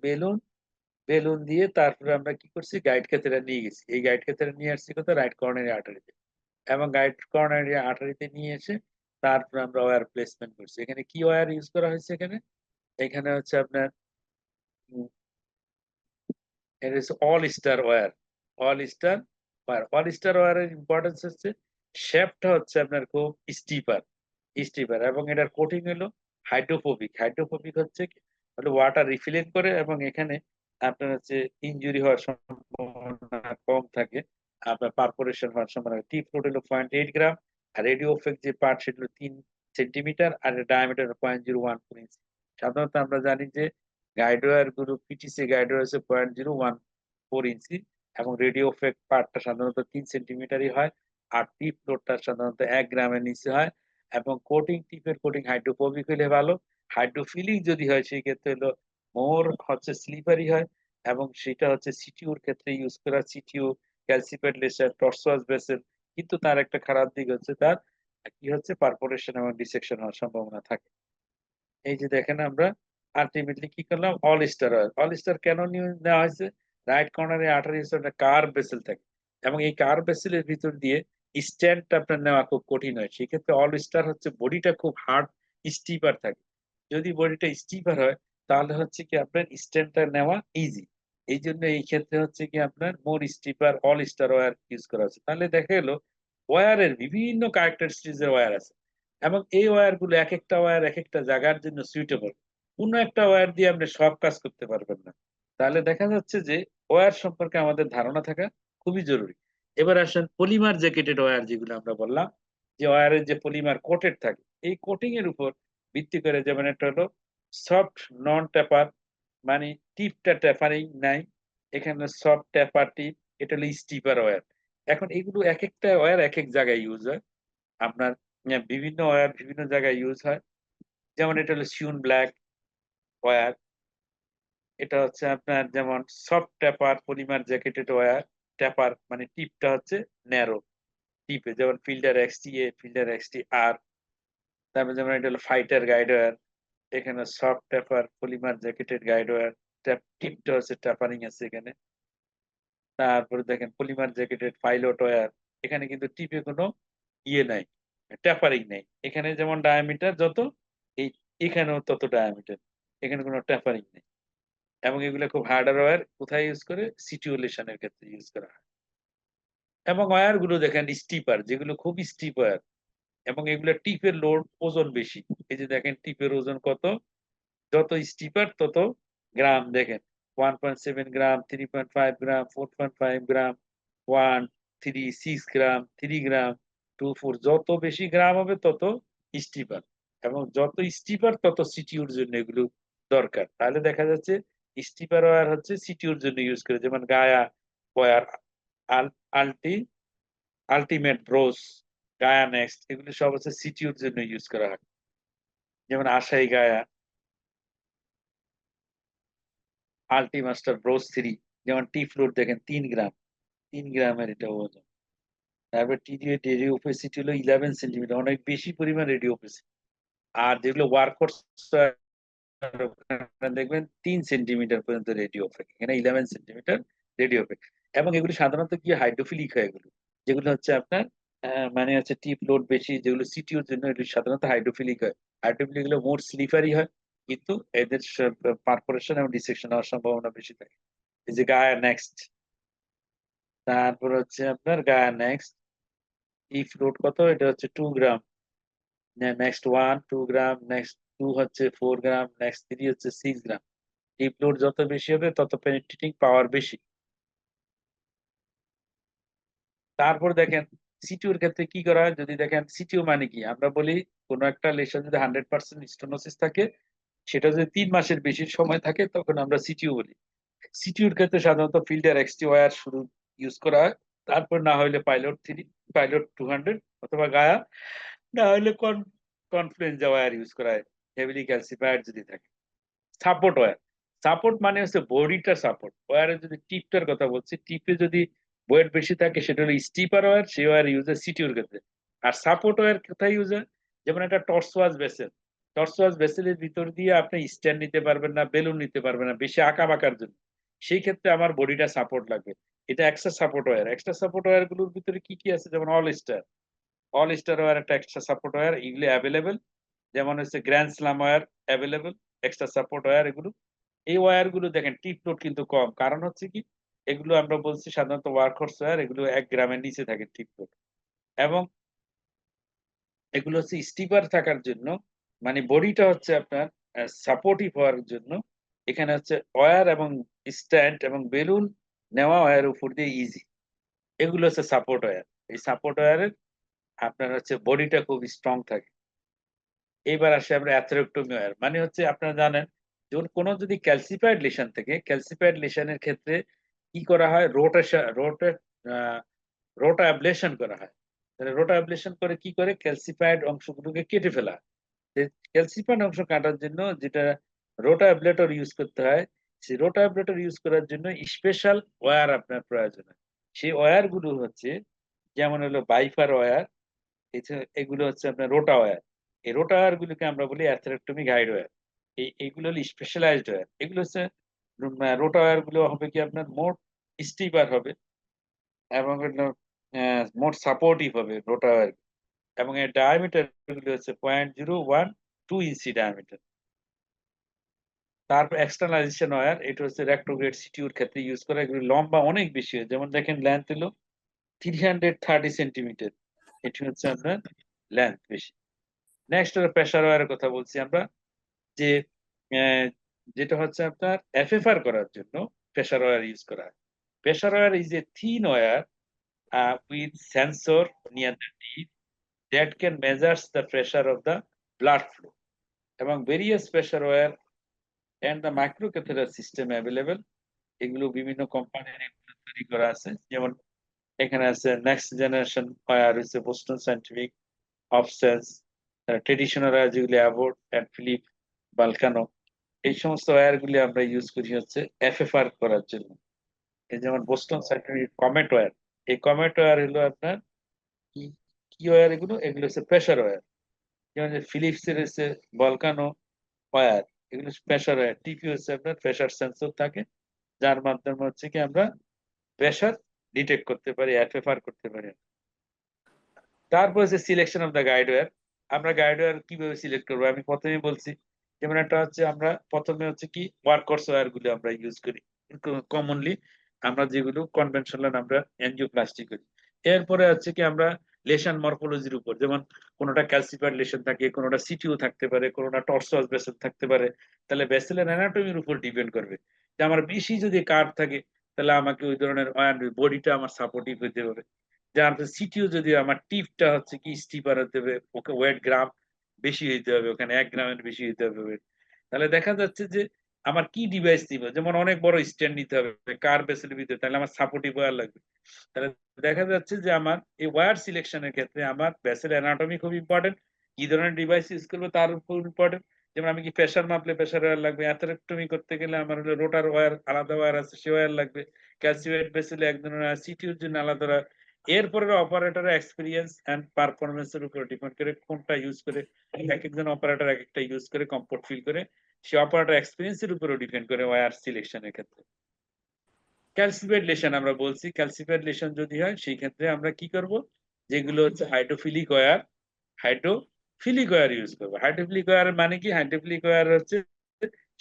বেলুন দিয়ে তারপরে আমরা কি করছি গাইড ক্যাথেটার নিয়ে গেছি। এই গাইড ক্যাথেটার নিয়ে আসছি কোথায়, রাইট কর্নারি আর্টারিতে, এবং গাইড কর্নারি আর্টারিতে নিয়ে এসে তারপরে আমরা ওয়্যার প্লেসমেন্ট করছি। এখানে কি ওয়্যার ইউজ করা হয়েছে, এখানে হচ্ছে আপনার এটা হচ্ছে all star wire. All star ওয়্যারের ইম্পর্টেন্স হচ্ছে শেপটা হচ্ছে আপনার খুব স্টিপার, এবং এটার কোটিং হলো হাইড্রোফোবিক হচ্ছে ওয়াটার রিফিলেন্ট করে, এবং এখানে আপনার হচ্ছে ইনজুরি হওয়ার সম্ভাবনা কম থাকে, আপনার পারফোরেশন হওয়ার সম্ভাবনা। টিপ লোড হলো 0.8 গ্রাম, আর রেডিও ফেক্ট যে পার্ট সেটা হলো 3 সেন্টিমিটার, আর ডায়ামিটার 0.014 ইঞ্চি। সাধারণত আমরা জানি যে গাইড ওয়্যার গুলো পিটিসি গাইড ওয়্যার হচ্ছে 0.014 ইঞ্চি, এবং রেডিও ফেক্ট পার্টটা সাধারণত 3 সেন্টিমিটারই হয়, আর টিপ লোডটা সাধারণত 1 গ্রামের নিচে হয়, এবং টিপের কোটিং হাইড্রোফোবিক হলে ভালো। হাইড্রোফিলিক যদি হয় সেই ক্ষেত্রে হলো মোর হচ্ছে স্লিপারি হয়, এবং সেটা হচ্ছে সিটিউর ক্ষেত্রে ইউজ করা। সিটিউ ক্যালসিফাইড লেসার টর্সোয়াস ভেসেল, কিন্তু তার একটা খারাপ দিক হচ্ছে তার কি হচ্ছে পারফোরেশন এবং ডিসেকশন হওয়ার সম্ভাবনা থাকে। এই যে দেখেন আমরা আলটিমেটলি কি করলাম, অল স্টার কেন নেওয়া হয়েছে, রাইট কর্নারে আর্টারি একটা কার্ভ ভেসেল থাকে, এবং এই কার্ভ ভেসেলের ভিতর দিয়ে স্ট্যান্ডটা আপনার নেওয়া খুব কঠিন হয়। সেক্ষেত্রে অল স্টার হচ্ছে বডিটা খুব হার্ড স্টিপার থাকে। যদি বডিটা স্টিপার হয় তাহলে হচ্ছে কি আপনার স্ট্যান্ডটা নেওয়া ইজি। এই জন্য এই ক্ষেত্রে হচ্ছে কি আপনার more stiffer all star wire use করা হচ্ছে। তাহলে দেখা গেলো ওয়্যারের বিভিন্ন ক্যারেক্টারিস্টিক্সের ওয়্যার আছে, এবং এই ওয়্যার গুলো এক একটা ওয়্যার এক একটা জায়গার জন্য সুইটেবল। কোন একটা ওয়্যার দিয়ে আপনি সব কাজ করতে পারবেন না। তাহলে দেখা যাচ্ছে যে ওয়্যার সম্পর্কে আমাদের ধারণা থাকা খুবই জরুরি। এবার আসেন পলিমার জ্যাকেটেড ওয়্যার, যেগুলো আমরা বললাম যে ওয়্যারের যে পলিমার কোটেড থাকে, এই কোটিং এর উপর ভিত্তি করে, যেমন একটা হলো সফট নন ট্যাপার, মানে টিপটা ট্যাপারিং নাই, এখানে সফট ট্যাপার টিপ, এটা হলো স্টিপার ওয়্যার। এখন এগুলো এক একটা ওয়্যার এক এক জায়গায় ইউজ হয়। আপনার বিভিন্ন ওয়্যার বিভিন্ন জায়গায় ইউজ হয়। যেমন এটা হলো শিউন ব্ল্যাক ওয়্যার, এটা হচ্ছে আপনার যেমন সফট ট্যাপার পলিমার জ্যাকেটেড ওয়্যার, ট্যাপার মানে টিপটা হচ্ছে ন্যারো টিপে, যেমন ফিল্ডার এক্সটি এ, ফিল্ডার এক্সটি আর। তারপর যেমন এটা হলো ফাইটার গাইড ওয়্যার, এখানে সফট ট্যাপার পলিমার জ্যাকেটেড গাইড ওয়্যার, টিপটা হচ্ছে ট্যাপারিং আছে এখানে। তারপরে দেখেন পলিমার জ্যাকেটেড পাইলট ওয়্যার, এখানে কিন্তু টিপে কোনো ইয়ে নাই, ট্যাপারিং নেই। এখানে যেমন ডায়ামিটার যত, এই এখানেও তত ডায়ামিটার, এখানে কোনো ট্যাপারিং নেই। এবং এগুলো খুব হার্ডার ওয়্যার, কোথায় ইউজ করে? সিচুয়েশনের ক্ষেত্রে ইউজ করা হয়। এবং ওয়্যার গুলো দেখেন স্টিপার, যেগুলো খুব স্টিপ ওয়্যার, এবং এগুলো টিপের লোড ওজন বেশি। এই যে দেখেন টিপের ওজন কত, যত স্টিপার তত গ্রাম। দেখেন 1.7 গ্রাম, 3.5 গ্রাম, 4.5 গ্রাম, 1, 3, 6 গ্রাম, 3 গ্রাম, 2, 4, যত বেশি গ্রাম হবে তত স্টিপার, এবং যত স্টিপার তত সিটিউর জন্য এগুলো দরকার। তাহলে দেখা যাচ্ছে স্টিপার ওয়্যার হচ্ছে সিটিউর জন্য ইউজ করে, যেমন গায়া ওয়্যার, আলটি, আলটিমেট ব্রোস, গায়া নেক্সট, এগুলো সব হচ্ছে সিটিউর জন্য ইউজ করা হয়। যেমন আশাই গায়া, আল্টিমাস্টার ব্রোস 3, যেমন টি ফ্লোর দেখেন 3 গ্রাম, 3 গ্রামের এটা ওজন। তারপর টি দিয়ে রেডিও ওপেসিটি হলো 11 সেন্টিমিটার, অনেক বেশি পরিমাণ রেডিও ওপেসিটি। আর যেগুলো ওয়ার্কহর্স দেখবেন 3 সেন্টিমিটার পর্যন্ত রেডিও ওপেক, এখানে 11 সেন্টিমিটার রেডিও ওপেক। এবং এগুলো সাধারণত কি হাইড্রোফিলিক হয়, এগুলো যেগুলো হচ্ছে আপনার মানে হচ্ছে টিপ লোড বেশি, যেগুলো সিটিওর জন্য এগুলো সাধারণত হাইড্রোফিলিক হয়। হাইড্রোফিলিক গুলো মোর স্লিপারি হয়, কিন্তু এদের পারফোরেশন এবং ডিসেকশন হওয়ার সম্ভাবনা বেশি থাকে। এই যে গায়া নেক্সট, তারপর হচ্ছে আপনার গায়া নেক্সট, ইফ লোড কত, এটা হচ্ছে 2 গ্রাম, নেক্সট 1, 2 গ্রাম, নেক্সট 2 হচ্ছে 4 গ্রাম, নেক্সট 3 হচ্ছে 6 গ্রাম। ডিপ লোড যত বেশি হবে তত পেনিট্রেটিং পাওয়ার বেশি। তারপর দেখেন সিটিউর ক্ষেত্রে কি করা হয়, যদি দেখেন সিটিউ মানে কি, আমরা বলি কোনো একটা লেশন যদি 100% স্টোনোসিস থাকে, সেটা যদি 3 মাসের বেশি সময় থাকে, তখন আমরা সিটিউ বলি। সিটিউর ক্ষেত্রে সাধারণত ফিল্ডার এক্সটি ওয়্যার শুরু ইউজ করা হয়, তারপর না হলে পাইলট 3, পাইলট 200, অথবা গায়া, না হলে কনফ্লুয়েঞ্জা ওয়্যার ইউজ করা হয়, হেভিলি ক্যালসিফায়ার যদি থাকে। সাপোর্ট ওয়্যার, সাপোর্ট মানে হচ্ছে বডিটা সাপোর্ট। ওয়্যারের যদি টিপটার কথা বলছি, টিপে যদি ওয়েট বেশি থাকে সেটা হলো স্টিপার ওয়্যার, সেই ওয়্যার ইউজ হয় সিটিউর ক্ষেত্রে। আর সাপোর্ট ওয়্যার কোথায় ইউজ হয়? যেমন একটা টর্সওয়াজ ভেসেল, টর্সওয়াজ ভেসেলের ভিতর দিয়ে আপনি স্ট্যান্ড নিতে পারবেন না, বেলুন নিতে পারবেন না বেশি আঁকা বাঁকার জন্য, সেই ক্ষেত্রে আমার বডিটা সাপোর্ট লাগবে, এটা extra support wire. Extra support wire গুলোর ভিতরে কি কি আছে? যেমন All Star, All star wire একটা এক্সট্রা সাপোর্ট ওয়্যার, এগুলো অ্যাভেলেবেল। যেমন হচ্ছে Grand Slam wire available, extra support wire এগুলো। এই ওয়্যার গুলো দেখেন টিপ লোড কিন্তু কম, কারণ হচ্ছে কি, এগুলো আমরা বলছি সাধারণত ওয়ার্কহর্স ওয়্যার, এগুলো 1 গ্রামের নিচে থাকে টিপ লোড। এবং এগুলো হচ্ছে স্টিপার থাকার জন্য, মানে বডিটা হচ্ছে আপনার সাপোর্টিভ হওয়ার জন্য, এখানে হচ্ছে ওয়্যার এবং স্ট্যান্ড এবং বেলুন নেওয়া ওয়্যার উপর দিয়ে ইজি, এগুলো হচ্ছে সাপোর্ট ওয়্যার। এই সাপোর্ট ওয়্যারের আপনার হচ্ছে বডিটা খুব স্ট্রং থাকে। এইবার আসে আমরা অ্যাথেরেক্টমি ওয়্যার, মানে হচ্ছে আপনারা জানেন যখন কোনো যদি ক্যালসিফাইড লেশন থেকে, ক্যালসিফাইড লেশনের ক্ষেত্রে কি করা হয়, রোটা অ্যাবলেশন করা হয়। তাহলে রোটা অ্যাবলেশন করে কি করে, ক্যালসিফাইড অংশগুলোকে কেটে ফেলা হয়। ক্যালসিফাইড অংশ কাটার জন্য যেটা রোটা অ্যাবলেটর ইউজ করতে হয়, সেই রোটা অ্যাবলেটর ইউজ করার জন্য স্পেশাল ওয়্যার আপনার প্রয়োজন হয়। সেই ওয়্যার গুলো হচ্ছে যেমন হলো বাইফার ওয়্যার, এগুলো হচ্ছে আপনার রোটা ওয়্যার। এই রোটা ওয়্যার গুলোকে আমরা বলি অ্যাথেরেক্টমি গাইড ওয়্যার। এইগুলো হলো স্পেশালাইজড ওয়্যার। এগুলো হচ্ছে রোটা ওয়্যার গুলো হবে কি আপনার মোট স্টিপার হবে, এবং হলো মোট সাপোর্টিভ হবে রোটা ওয়্যার, এবং এর ডায়ামিটার গুলো হচ্ছে 0.012 ইঞ্চি ডায়ামিটার। তারপর এক্সটার্নালাইজেশন ওয়্যার, এটা হচ্ছে রেক্টোগ্রেড সিটিউর ক্ষেত্রে ইউজ করা, এগুলো লম্বা অনেক বেশি হয়, যেমন দেখেন লেন্থ হলো 330 সেন্টিমিটার, এটি হচ্ছে আপনার লেন্থ বেশি। নেক্সট হলো প্রেসার ওয়্যারের কথা বলছি আমরা, যে যেটা হচ্ছে আপনার এফএফআর করার জন্য প্রেসার ওয়্যার ইউজ করা হয়। Pressure wire is a thin wire with sensor near the tip that can measures the pressure of the blood flow, এবং various pressure wire and the microcatheter system available, এগুলো বিভিন্ন কোম্পানির তৈরি করা আছে। যেমন এখানে আছে নেক্সট জেনারেশন ওয়্যার হচ্ছে বোস্টন সায়েন্টিফিক, অফসেন্স, ট্রেডিশনাল যেগুলি অ্যাবোর্ড অ্যান্ড ফিলিপ, বালকানো, এই সমস্ত ওয়্যার গুলি আমরা ইউজ করি হচ্ছে এফএফআর করার জন্য। এই যেমন বোস্টন সার্টিফিকেট কমেট ওয়্যার, এই কমেট ওয়্যার হলো আপনার কি কি ওয়্যার, এগুলো এগুলো হচ্ছে প্রেসার ওয়্যার। যেমন ফিলিপস এর হচ্ছে ভলকানো ওয়্যার, এগুলো প্রেসার ওয়্যার। টিপি হচ্ছে আপনার প্রেসার সেন্সর থাকে, যার মাধ্যমে হচ্ছে কি আমরা প্রেসার ডিটেক্ট করতে পারি, এফএফআর করতে পারি। তারপর হচ্ছে সিলেকশন অফ দ্য গাইডওয়্যার। আমরা গাইডওয়্যার কিভাবে সিলেক্ট করবো, আমি প্রথমেই বলছি। যেমন একটা হচ্ছে আমরা প্রথমে হচ্ছে কি ওয়ার্কহর্স ওয়্যার গুলো আমরা ইউজ করি কমনলি, আমরা যেগুলো কনভেনশনাল আমরা এনজিওপ্লাস্টি করি। এরপরে হচ্ছে কি আমরা লেশন মরফোলজির উপর, যেমন কোনোটা ক্যালসিফাইড লেশন থাকে, কোনোটা সিটিও থাকতে পারে, কোনোটা টর্সোয়াস ভেসেল থাকতে পারে। তাহলে ভেসেলের অ্যানাটমির উপর ডিপেন্ড করবে। যে আমার বেশি যদি কার্ভ থাকে, তাহলে আমাকে ওই ধরনের বডিটা আমার সাপোর্টিভ হতে হবে। যার সিটিও যদি আমার টিপটা হচ্ছে কি স্টিপার হতে হবে, ওকে ওয়েট গ্রাম বেশি হইতে হবে, ওখানে 1 গ্রামের বেশি হইতে হবে weight। তাহলে দেখা যাচ্ছে যে আমার কি ডিভাইস দিব, যেমন অনেক বড় স্ট্যান্ড নিতে হবে কার ভেসেলের ভিতরে, তাহলে আমার সাপোর্টিভ ওয়্যার লাগবে। তাহলে দেখা যাচ্ছে যে আমার এই ওয়্যার সিলেকশনের ক্ষেত্রে আমার ভেসেল অ্যানাটমি খুব ইম্পর্টেন্ট, কি ধরনের ডিভাইস ইউজ করবো তার উপর ইম্পর্টেন্ট। যেমন আমি কি প্রেসার মাপলে প্রেসার ওয়্যার লাগবে, অ্যাথেরেক্টমি করতে গেলে আমার হলো রোটার ওয়্যার আলাদা ওয়্যার আছে, সে ওয়্যার লাগবে। ক্যালসিফাইড ভেসেলে এক ধরনের সিটিউর জন্য আলাদা। এরপরে অপারেটরের এক্সপিরিয়েন্স এন্ড পারফরমেন্সের উপর ডিপেন্ড করে কোনটা ইউজ করে, এক একজন অপারেটর এক একটা ইউজ করে কমফোর্ট ফিল করে, সে অপারেটর এক্সপিরিয়েন্সের উপরও ডিপেন্ড করে ওয়্যার সিলেকশনের ক্ষেত্রে। ক্যালসিফাইড লেশন আমরা বলছি, ক্যালসিফাইড লেশন যদি হয় সেই ক্ষেত্রে আমরা কি করব, যেগুলো হচ্ছে hydrophilic wire, hydrophilic wire use করবো। হাইড্রোফিলিক ওয়্যার মানে কি, হাইড্রোফিলিক ওয়্যার হচ্ছে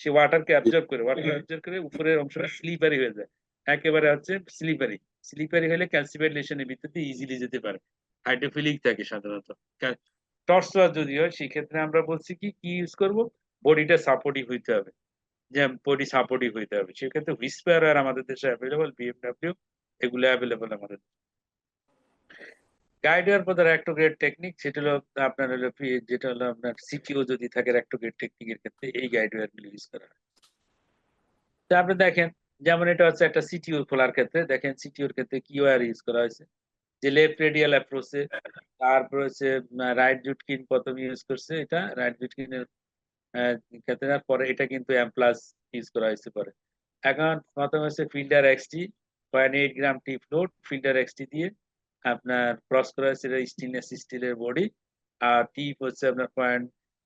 সে ওয়াটারকে অ্যাবজর্ব করে, ওয়াটার অ্যাবজর্ব করে উপরের অংশটা স্লিপারি হয়ে যায়, একেবারে হচ্ছে স্লিপারি। স্লিপারি হলে ক্যালসিফাইড লেশনের ভিতরে ইজিলি যেতে পারে, হাইড্রোফিলিক থাকে সাধারণত। টর্সোয়াস যদি হয় সেই ক্ষেত্রে আমরা বলছি কি কি ইউজ করব, বডিটা সাপোর্টিভ হইতে হবে, যে বডি সাপোর্টিভ হইতে হবে। সেক্ষেত্রে হুইসপার আর আমাদের দেশে অ্যাভেলেবল, বিএমডব্লিউ এগুলো অ্যাভেলেবল আমাদের। গাইডওয়ার পর রেক্টোগ্রেড টেকনিক, সেটা হলো আপনার হলো যেটা হলো আপনার সিটিও যদি থাকে রেক্টোগ্রেড টেকনিকের ক্ষেত্রে এই গাইডওয়ার গুলো ইউজ করা হয়। তারপরে দেখেন, যেমন এটা হচ্ছে একটা সিটিও খোলার ক্ষেত্রে, দেখেন সিটিওর ক্ষেত্রে কি ওয়্যার ইউজ করা হয়েছে, যে লেফট রেডিয়াল অ্যাপ্রোচে। তারপর হচ্ছে রাইট জুটকিন প্রথম ইউজ করছে, এটা রাইট জুটকিনের ক্ষেত্রে। পরে এটা কিন্তু এম প্লাস ইউজ করা হয়েছে পরে। এখন প্রথম হচ্ছে ফিল্ডার এক্সটি 0.8 গ্রাম টিপ লোড, ফিল্ডার এক্সটি দিয়ে আপনার ক্রস করা হয়েছে স্টেনলেস স্টিলের বডি। আর টিপ হচ্ছে আপনার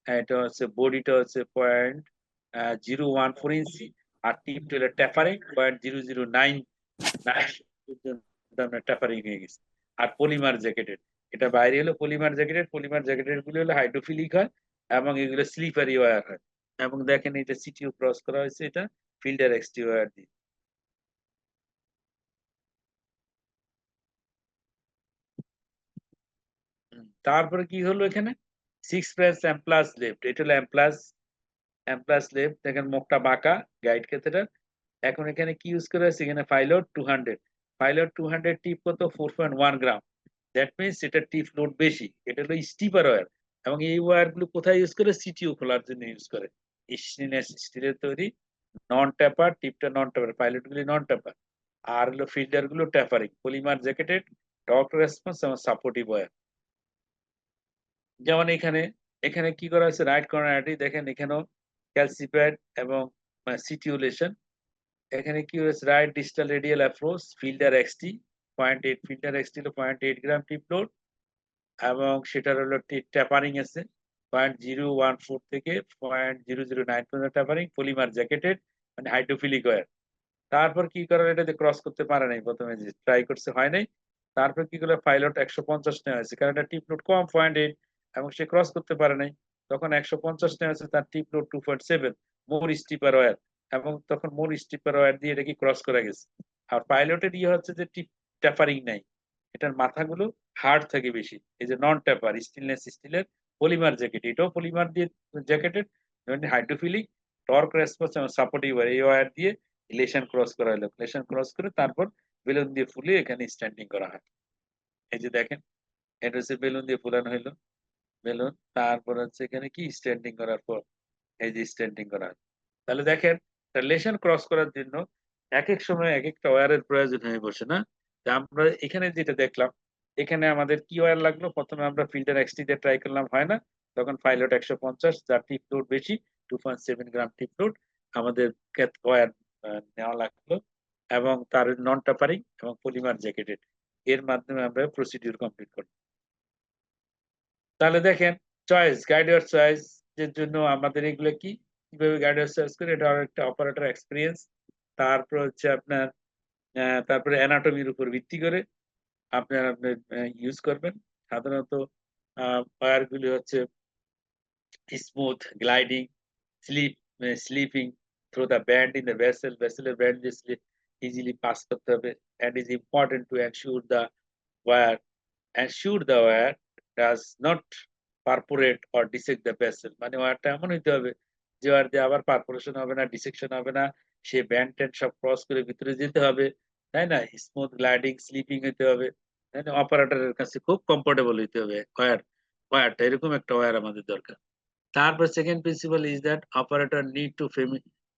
এটা হচ্ছে বডিটা হচ্ছে 0.014 ইঞ্চি, আর টিপটা হলো ট্যাপারিং 0.009 আপনার ট্যাপারিং হয়ে গেছে। আর পলিমার জ্যাকেটেড, এটা বাইরে হলো পলিমার জ্যাকেটেড, পলিমার জ্যাকেটেড গুলো হলো হাইড্রোফিলিক হয় এবং এগুলো স্লিপারি ওয়্যার হয়। এবং দেখেন এটা সিটিও ক্রস করা হয়েছে, এটা ফিল্ডার এক্সটি ওয়্যার দিয়ে। তারপরে কি হলো এখানে, 6 প্রেস এম প্লাস লেফট, এটা হলো এম প্লাস লেফট। দেখেন মুখটা বাঁকা গাইড ক্ষেত্রে। এখন এখানে কি ইউজ করা হয়েছে, এখানে ফাইলোড 200, ফাইলোড 200 টিপ কত 4.1 গ্রাম। দ্যাট মিনস এটা টিপ লোড বেশি, এটা হলো স্টিপার ওয়্যার। এবং এই ওয়্যার গুলো কোথায় ইউজ করে, সিটিও খোলার জন্য ইউজ করে। স্টেনলেস স্টিলের তৈরি, নন ট্যাপার, টিপটা নন ট্যাপার, পাইলট গুলি নন ট্যাপার। আর হলো ফিল্টার গুলো tapering, polymer jacketed, torque response এবং সাপোর্টিভ ওয়্যার। যেমন এখানে এখানে কি করা হয়েছে, রাইট কর্নারটি দেখেন, এখানেও ক্যালসিফাইড এবং সিটিউলেশন। এখানে কি হয়েছে, right distal radial approach, fielder XT 0.8, fielder XT হলো 0.8 গ্রাম টিপ লোড, এবং সেটার হলো ট্যাপারিং আছে 0.014 থেকে 0.009 পর্যন্ত ট্যাপারিং, পলিমার জ্যাকেটেড মানে হাইড্রোফিলিক ওয়্যার। তারপর কি করার, এটাতে ক্রস করতে পারে নাই, প্রথমে যে ট্রাই করছে হয় নাই। তারপর কি করলো, পাইলট 150 নেওয়া হয়েছে, কারণ এটা টিপ লোড কম 0.8 এবং সে ক্রস করতে পারে নাই। তখন 150 নেওয়া হয়েছে, তার টিপ লোড 2.7, মোর স্টিপার ওয়্যার। এবং তখন মোর স্টিপার ওয়্যার দিয়ে এটা কি ক্রস করা গেছে। আর পাইলটের ইয়ে হচ্ছে যে টিপ ট্যাপারিং নাই, এটার মাথাগুলো হার্ড থাকে বেশি, এই যে নন ট্যাপার স্টেনলেস স্টিলের পলিমার জ্যাকেট, এটাও পলিমার দিয়ে জ্যাকেটেড, হাইড্রোফিলিক, টর্ক রেসপন্স এবং সাপোর্টিভ এই ওয়্যার দিয়ে লেশন ক্রস করা হলো, লেশন ক্রস করে তারপর বেলুন দিয়ে ফুলিয়ে এখানে স্ট্যান্ডিং করা হয়। এই যে দেখেন, এটা হচ্ছে বেলুন দিয়ে ফুলানো হলো, বেলুন, তারপর হচ্ছে এখানে কি স্ট্যান্ডিং করার পর এই যে স্ট্যান্ডিং করা হয়। তাহলে দেখেন, লেশন ক্রস করার জন্য এক এক সময় এক একটা ওয়্যারের প্রয়োজন হয়ে বসে না। তা আমরা এখানে যেটা দেখলাম, এখানে আমাদের কি ওয়্যার লাগলো, প্রথমে আমরা ফিল্টার এক্সটি দিয়ে ট্রাই করলাম, হয় না, তখন পাইলট 150 যার টিপ লোড বেশি, 2.7 গ্রাম টিপ লোড আমাদের ওয়্যার নেওয়া লাগলো এবং তার নন টাপারিং এবং পলিমার জ্যাকেটেড এর মাধ্যমে আমরা প্রসিডিউর কমপ্লিট করব। তাহলে দেখেন চয়েস গাইডওয়ার চয়েস এর জন্য আমাদের এগুলো কি কিভাবে গাইডওয়ার চয়েস করে এটা একটা অপারেটর এক্সপিরিয়েন্স। তারপর হচ্ছে আপনার তারপরে অ্যানাটমির উপর ভিত্তি করে আপনার ইউজ করবেন। সাধারণত ওয়্যার গুলি হচ্ছে smooth gliding slipping through the bend in the ভেসেলের ব্যান্ড দিয়ে ইজিলি পাস করতে হবে and is important to ensure the wire does not perforate or dissect the vessel মানে ওয়্যারটা এমন হইতে হবে যে ওয়্যার দিয়ে আবার পারফোরেশন হবে না, ডিসেকশন হবে না, সে ব্যান্ড ট্যান্ড সব ক্রস করে ভিতরে যেতে হবে, তাই না? স্মুথ গ্লাইডিং স্লিপিং হইতে হবে, তাই না? অপারেটরের কাছে খুব কমফোর্টেবল হইতে হবে ওয়্যারটা এরকম একটা ওয়্যার আমাদের দরকার। তারপর second principal is that operator need to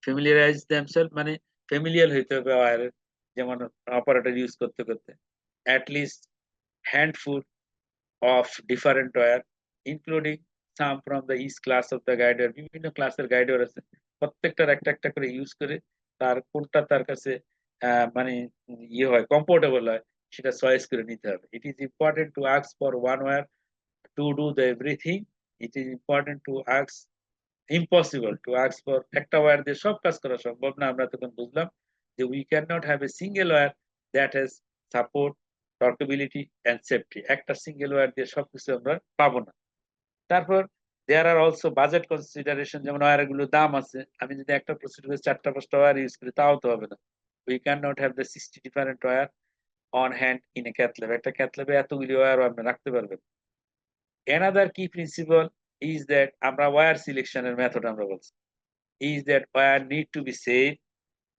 familiarise themselves মানে ফ্যামিলিয়ার হইতে হবে ওয়্যারের, যেমন অপারেটর ইউজ করতে করতে at least handful of different wire including some from the each class of the guide wire বিভিন্ন ক্লাসের গাইড ওয়্যার আছে, প্রত্যেকটার একটা একটা করে ইউজ করে তার কোনটা তার কাছে মানে ইয়ে হয় কমফোর্টেবল হয় সেটা চয়েস করে নিতে হবে। It is important to ask for one wire to do the everything. It is important to ask impossible to ask for একটা ওয়্যার দিয়ে সব কাজ করা সম্ভব না। আমরা তখন বুঝলাম যে we cannot have a single wire that has support torqueability and safety একটা সিঙ্গেল ওয়্যার দিয়ে সবকিছু আমরা পাবো না। তারপর there are also budget consideration যেমন ওয়্যার গুলোর দাম আছে, আমি যদি একটা প্রসিডিউরে 4টা 5টা ওয়্যার ইউজ করি তাও তো হবে না। we cannot have the 60 different wire on hand in a cath lab একটা cath lab এতগুলি ওয়্যার আপনি রাখতে পারবেন। Another key principle is that আমরা wire selection এর মেথড আমরা বলছি is that wire need to be safe,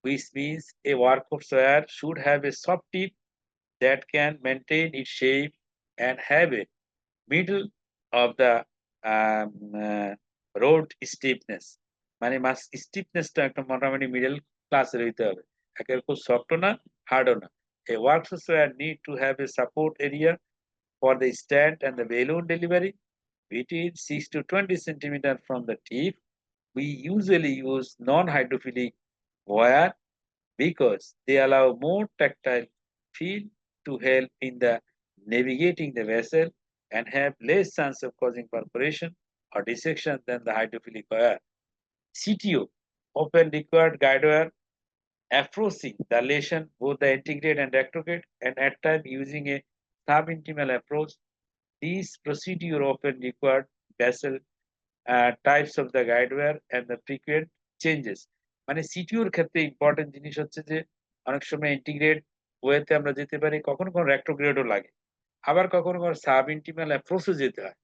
which means a workhorse wire should have a soft tip that can maintain its shape and have a middle of the um, uh, road stiffness মানে মাস স্টিফনেসটা একটা মোটামুটি middle ক্লাসের হইতে হবে, একেবারে খুব সফটও না হার্ডও না। A workhorse wire need to have a support area for the stand and the balloon delivery between 6 to 20 centimeters from the tip. We usually use non-hydrophilic wire because they allow more tactile feel to help in the navigating the vessel and have less chance of causing perforation or dissection than the hydrophilic wire. CTO often required guide wire approaching the lesion both the antegrade and retrograde and at times using a subintimal approach. These procedure often required vessel types of the guide wire and the frequent changes মানে সিটিউর ক্ষেত্রে important জিনিস হচ্ছে যে অনেক সময় integrate ওয়েতে আমরা যেতে পারি, কখনো কখনো রেট্রোগ্রেডও লাগে, আবার কখনো কখনো সাব ইন্টিমাল অ্যাপ্রোচে যেতে হয়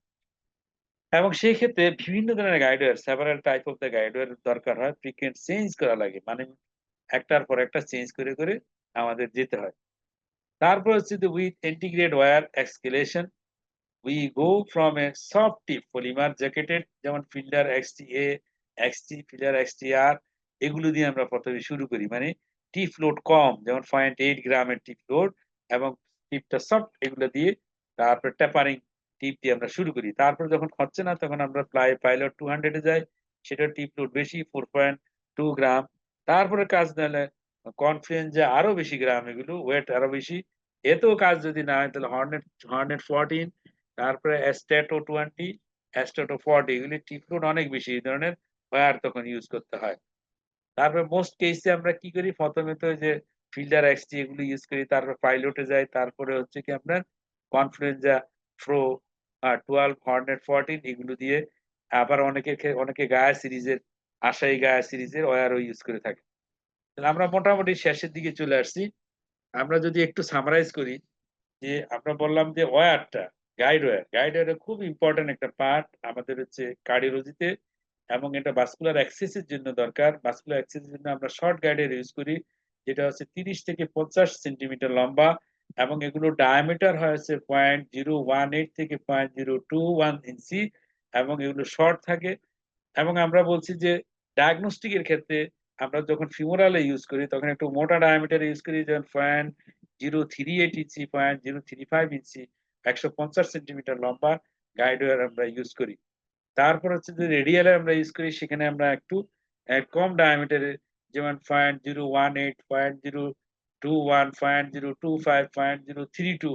এবং সেই ক্ষেত্রে বিভিন্ন ধরনের guide wire several type of the guide wire দরকার হয়, ফ্রিকোয়েন্ট চেঞ্জ করা লাগে মানে একটার পর একটা চেঞ্জ করে করে আমাদের যেতে হয়। তারপর হচ্ছে যে with integrate wire escalation we go from a soft tip polymer jacketed যেমন Fielder XTA XT Fielder XTR এগুলো দিয়ে আমরা প্রথমে শুরু করি মানে টিপ লোড কম যেমন 0.8 গ্রামের টিপ লোড এবং টিপটা সফট এগুলো দিয়ে তারপর ট্যাপারিং টিপ দিয়ে আমরা শুরু করি। তারপর যখন হচ্ছে না তখন আমরা পাইলট 200 এ যাই, সেটা টিপ লোড বেশি 4.2 গ্রাম। তারপরে কাজ নাহলে কনফ্লুয়েন্সে আরো বেশি গ্রাম, এগুলো ওয়েট আরো বেশি, এতেও কাজ যদি না হয় তাহলে হর্নেট 14, তারপরে অ্যাস্টেটো 20 অ্যাস্টেটো 40 এগুলি টিপ লোড অনেক বেশি, এই ধরনের ওয়্যার তখন ইউজ করতে হয়। তারপরে মোস্ট কেসে আমরা কি করি প্রথমে তো যে ফিল্ডার এক্সটি এগুলো ইউজ করি, তারপর পাইলটে যাই, তারপরে হচ্ছে কি আপনার কনফ্লুয়েঞ্জা প্রো 12 হর্নেট 14 এগুলো দিয়ে আবার অনেকে গায়া সিরিজের আশাই গায়া সিরিজের ওয়্যারও ইউজ করে থাকে। তাহলে আমরা মোটামুটি শেষের দিকে চলে আসছি। আমরা যদি একটু সামারাইজ করি যে আমরা বললাম যে ওয়্যারটা গাইড ওয়্যার খুব ইম্পর্টেন্ট একটা পার্ট আমাদের হচ্ছে কার্ডিওলজিতে এবং এটা ভাস্কুলার অ্যাক্সেসের জন্য দরকার। ভাস্কুলার অ্যাক্সেসের জন্য আমরা শর্ট গাইডের ইউজ করি যেটা হচ্ছে 30 থেকে 50 সেন্টিমিটার লম্বা এবং এগুলো ডায়ামিটার হয় হচ্ছে 0.018 থেকে 0.021 ইঞ্চি এবং এগুলো শর্ট থাকে। এবং আমরা বলছি যে ডায়াগনস্টিকের ক্ষেত্রে আমরা যখন ফিমোরালে ইউজ করি তখন একটু মোটা ডায়ামিটার ইউজ করি যেমন 0.038 ইঞ্চি 0.035 ইঞ্চি 150 সেন্টিমিটার লম্বা গাইড ওয়্যার আমরা ইউজ করি। তারপর হচ্ছে যে রেডিয়ালে আমরা ইউজ করি, সেখানে আমরা একটু কম ডায়ামিটারের, যেমন 0.018, 0.021, 0.025, 0.032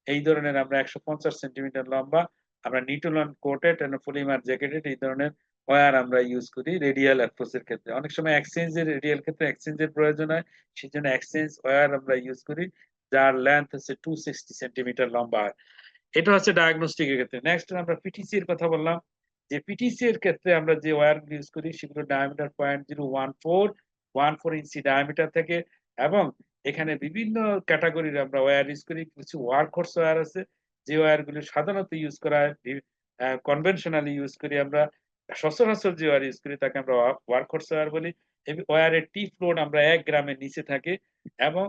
এই ধরনের আমরা 150 সেন্টিমিটার লম্বা আমরা neutron coated and polymer jacketed এই ধরনের ওয়্যার আমরা ইউজ করি রেডিয়াল অ্যাপ্রোচের ক্ষেত্রে। অনেক সময় এক্সচেঞ্জের রেডিয়াল ক্ষেত্রে এক্সচেঞ্জের প্রয়োজন হয়, সেই জন্য এক্সচেঞ্জ ওয়্যার আমরা ইউজ করি, যার লেন্থ হচ্ছে 260 সেন্টিমিটার লম্বা হয়। এটা হচ্ছে ডায়াগনস্টিকের ক্ষেত্রে। নেক্সট আমরা পিটিসি এর কথা বললাম, যে পিটিসি এর ক্ষেত্রে আমরা যে ওয়্যার ইউজ করি সেগুলো ডায়ামিটার 0.014 ইঞ্চি ডায়ামিটার থেকে, এবং এখানে বিভিন্ন ক্যাটাগরির আমরা ওয়্যার ইউজ করি। কিছু ওয়ার্কহর্স ওয়্যার আছে, যে ওয়্যার গুলো সাধারণত ইউজ করা হয়, কনভেনশনালি ইউজ করি আমরা, সচরাচর যে ওয়্যার ইউজ করি তাকে আমরা ওয়ার্কহর্স ওয়্যার বলি। এই ওয়্যারের টিপ লোড আমরা 1 গ্রামের নিচে থাকে, এবং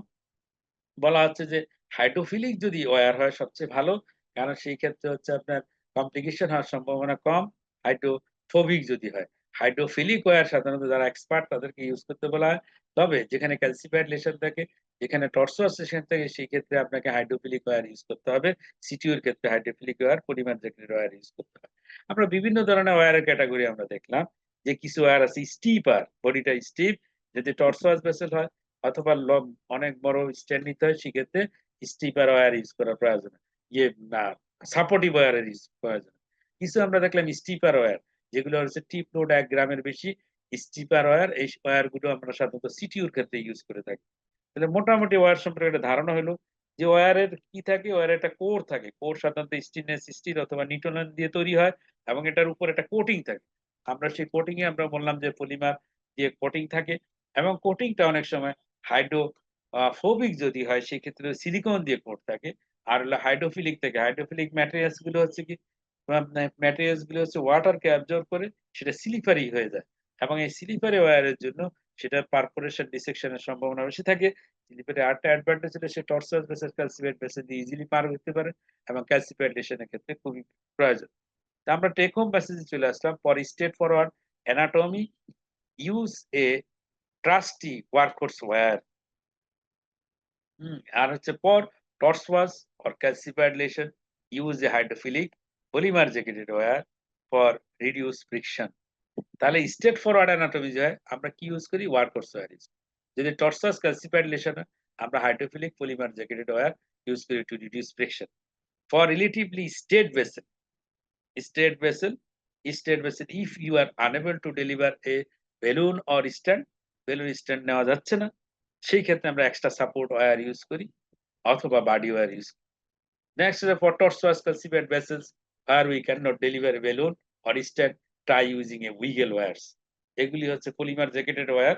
বলা হচ্ছে যে হাইড্রোফিলিক যদি ওয়্যার হয় সবচেয়ে ভালো, কারণ সেই ক্ষেত্রে হচ্ছে আপনার কমপ্লিকেশন হওয়ার সম্ভাবনা কম। হাইড্রোফোবিক যদি হয়, হাইড্রোফিলিক ওয়্যার সাধারণত যারা এক্সপার্ট তাদেরকে ইউজ করতে বলা হয়। তবে যেখানে ক্যালসিফাইড লেশন থাকে, যেখানে টর্সোয়াস লেশন থাকে, সেই ক্ষেত্রে আপনাকে হাইড্রোফিলিক ওয়্যার ইউজ করতে হবে। সিটিউর ক্ষেত্রে hydrophilic wire, polymer jacketed wire use করতে হবে। আমরা বিভিন্ন ধরনের ওয়্যারের ক্যাটাগরি আমরা দেখলাম, যে কিছু ওয়্যার আছে স্টিপার, বডিটা স্টিপ, যদি টর্সোয়াস ভেসেল হয় অথবা অনেক বড় স্ট্যান্ড নিতে হয়, সেক্ষেত্রে স্টিপার ওয়্যার ইউজ করার প্রয়োজন, ইয়ে সাপোর্টিভ ওয়্যারের ইউজ প্রয়োজন। কিছু আমরা দেখলাম স্টিপার ওয়্যার, যেগুলো হচ্ছে টিপ লোড 1 গ্রামের বেশি, স্টিপার ওয়্যার। এই ওয়্যার গুলো আমরা সাধারণত সিটিউর ক্ষেত্রে ইউজ করে থাকি। তাহলে মোটামুটি ওয়্যার সম্পর্কে একটা ধারণা হলো, যে ওয়্যারের কি থাকে, ওয়্যারের একটা কোর থাকে, কোর সাধারণত স্টেনলেস স্টিল অথবা নিউট্রন দিয়ে তৈরি হয়, এবং এটার উপর একটা কোটিং থাকে। আমরা সেই কোটিং এ আমরা বললাম যে পলিমার দিয়ে কোটিং থাকে, এবং কোটিংটা অনেক সময় হাইড্রো ফোবিক যদি হয় সেক্ষেত্রে সিলিকন দিয়ে কোট থাকে। আর হলো হাইড্রোফিলিক থেকে, হাইড্রোফিলিক ম্যাটেরিয়ালস গুলো হচ্ছে কি, ম্যাটেরিয়ালস গুলো হচ্ছে ওয়াটারকে অ্যাবজর্ব করে, সেটা স্লিপারি হয়ে যায়, এবং এই স্লিপারি ওয়্যারের জন্য সেটা পারফোরেশন ডিসেকশনের সম্ভাবনা বেশি থাকে। স্লিপারি আরেকটা অ্যাডভান্টেজ হলো সে টর্সোয়াস বেসেস ক্যালসিফাইড বেসেস দিয়ে ইজিলি পার হতে পারে, এবং ক্যালসিফাইড লেশনের ক্ষেত্রে খুবই প্রয়োজন। তা আমরা টেক হোম মেসেজে চলে আসলাম। For straightforward anatomy, use a trusty workhorse wire. আর হচ্ছে for tortuous or calcified lesion, use a hydrophilic polymer jacketed wire for reduce friction. তাহলে স্ট্রেট ফরওয়ার্ড অ্যানাটমি যে হয়, আমরা কি ইউজ করি, ওয়ার্কহোর্স ওয়্যার ইউজ। যদি টর্সাস ক্যালসিফাইড লেশন হয়, আমরা hydrophilic polymer jacketed wire use করি to reduce friction. For relatively straight vessel, straight vessel, straight vessel, if you are unable to deliver a balloon or stent, balloon stent নেওয়া যাচ্ছে না, সেই ক্ষেত্রে আমরা এক্সট্রা সাপোর্ট ওয়্যার ইউজ করি, অথবা body wire use করি। Next is for tortuous calcified vessels where we cannot deliver a balloon or instead try using a wiggle wires. এগুলি হচ্ছে পলিমার জ্যাকেটেড ওয়্যার।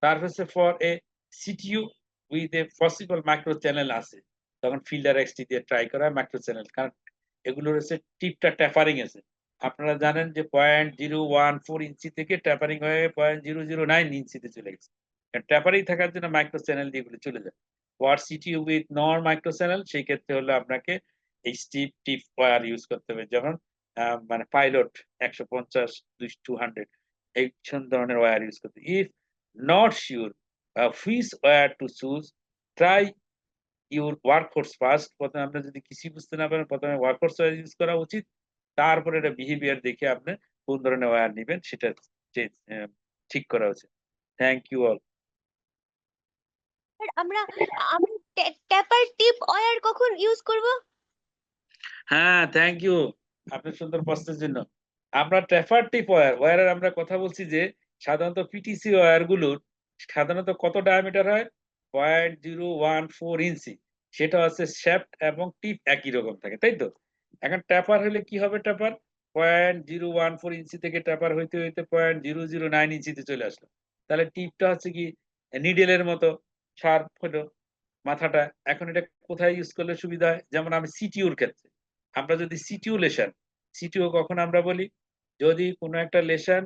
তার হচ্ছে for a CTO with a possible micro channel আছে, তখন fielder XT দিয়ে try করা হয় micro channel, কারণ এগুলোর হচ্ছে টিপটা ট্যাপারিং আছে। আপনারা জানেন যে 0.014 ইঞ্চি থেকে ট্যাপারিং হয়ে 0.009 ইঞ্চিতে চলে গেছে। ট্যাপারিং থাকার জন্য মাইক্রো চ্যানেল দিয়ে এগুলো চলে যায়। For CTO with non micro channel, সেই ক্ষেত্রে হলো আপনাকে এই স্টিপ টিপ ওয়্যার ইউজ করতে হবে, যেমন মানে পাইলট 150, 200 এই ধরনের ওয়্যার ইউজ করতে। If not sure which wire to choose, try your workhorse first. প্রথমে আপনি যদি কিছু বুঝতে না পারেন, প্রথমে ওয়ার্কহোর্স ওয়্যার ইউজ করা উচিত, তারপরে এটা বিহেভিয়ার দেখে আপনি কোন ধরনের ওয়্যার নিবেন সেটা ঠিক করা উচিত। Thank you all. আমরা আমরা ট্যাপার টিপ ওয়্যার কখন ইউজ করব? হ্যাঁ, থ্যাংক ইউ আপনার সুন্দর প্রশ্নের জন্য। আমরা ট্যাপার টিপ ওয়্যারের আমরা কথা বলছি, যে সাধারণত পিটিসি ওয়্যার গুলোর সাধারণত কত ডায়ামিটার হয়, 0.014 ইঞ্চি। সেটা হচ্ছে শ্যাফট এবং টিপ একই রকম থাকে, তাই তো? এখন ট্যাপার হলে কি হবে, ট্যাপার 0.014 ইঞ্চি থেকে ট্যাপার হইতে হইতে 0.009 ইঞ্চিতে চলে আসলো। তাহলে টিপটা হচ্ছে কি নিডেলের মতো শার্প হলো মাথাটা। এখন এটা কোথায় ইউজ করলে সুবিধা হয়, যেমন আমি সিটিউর ক্ষেত্রে, আমরা যদি সিটিউ লেশন, সিটিউ কখন আমরা বলি, যদি কোনো একটা লেশন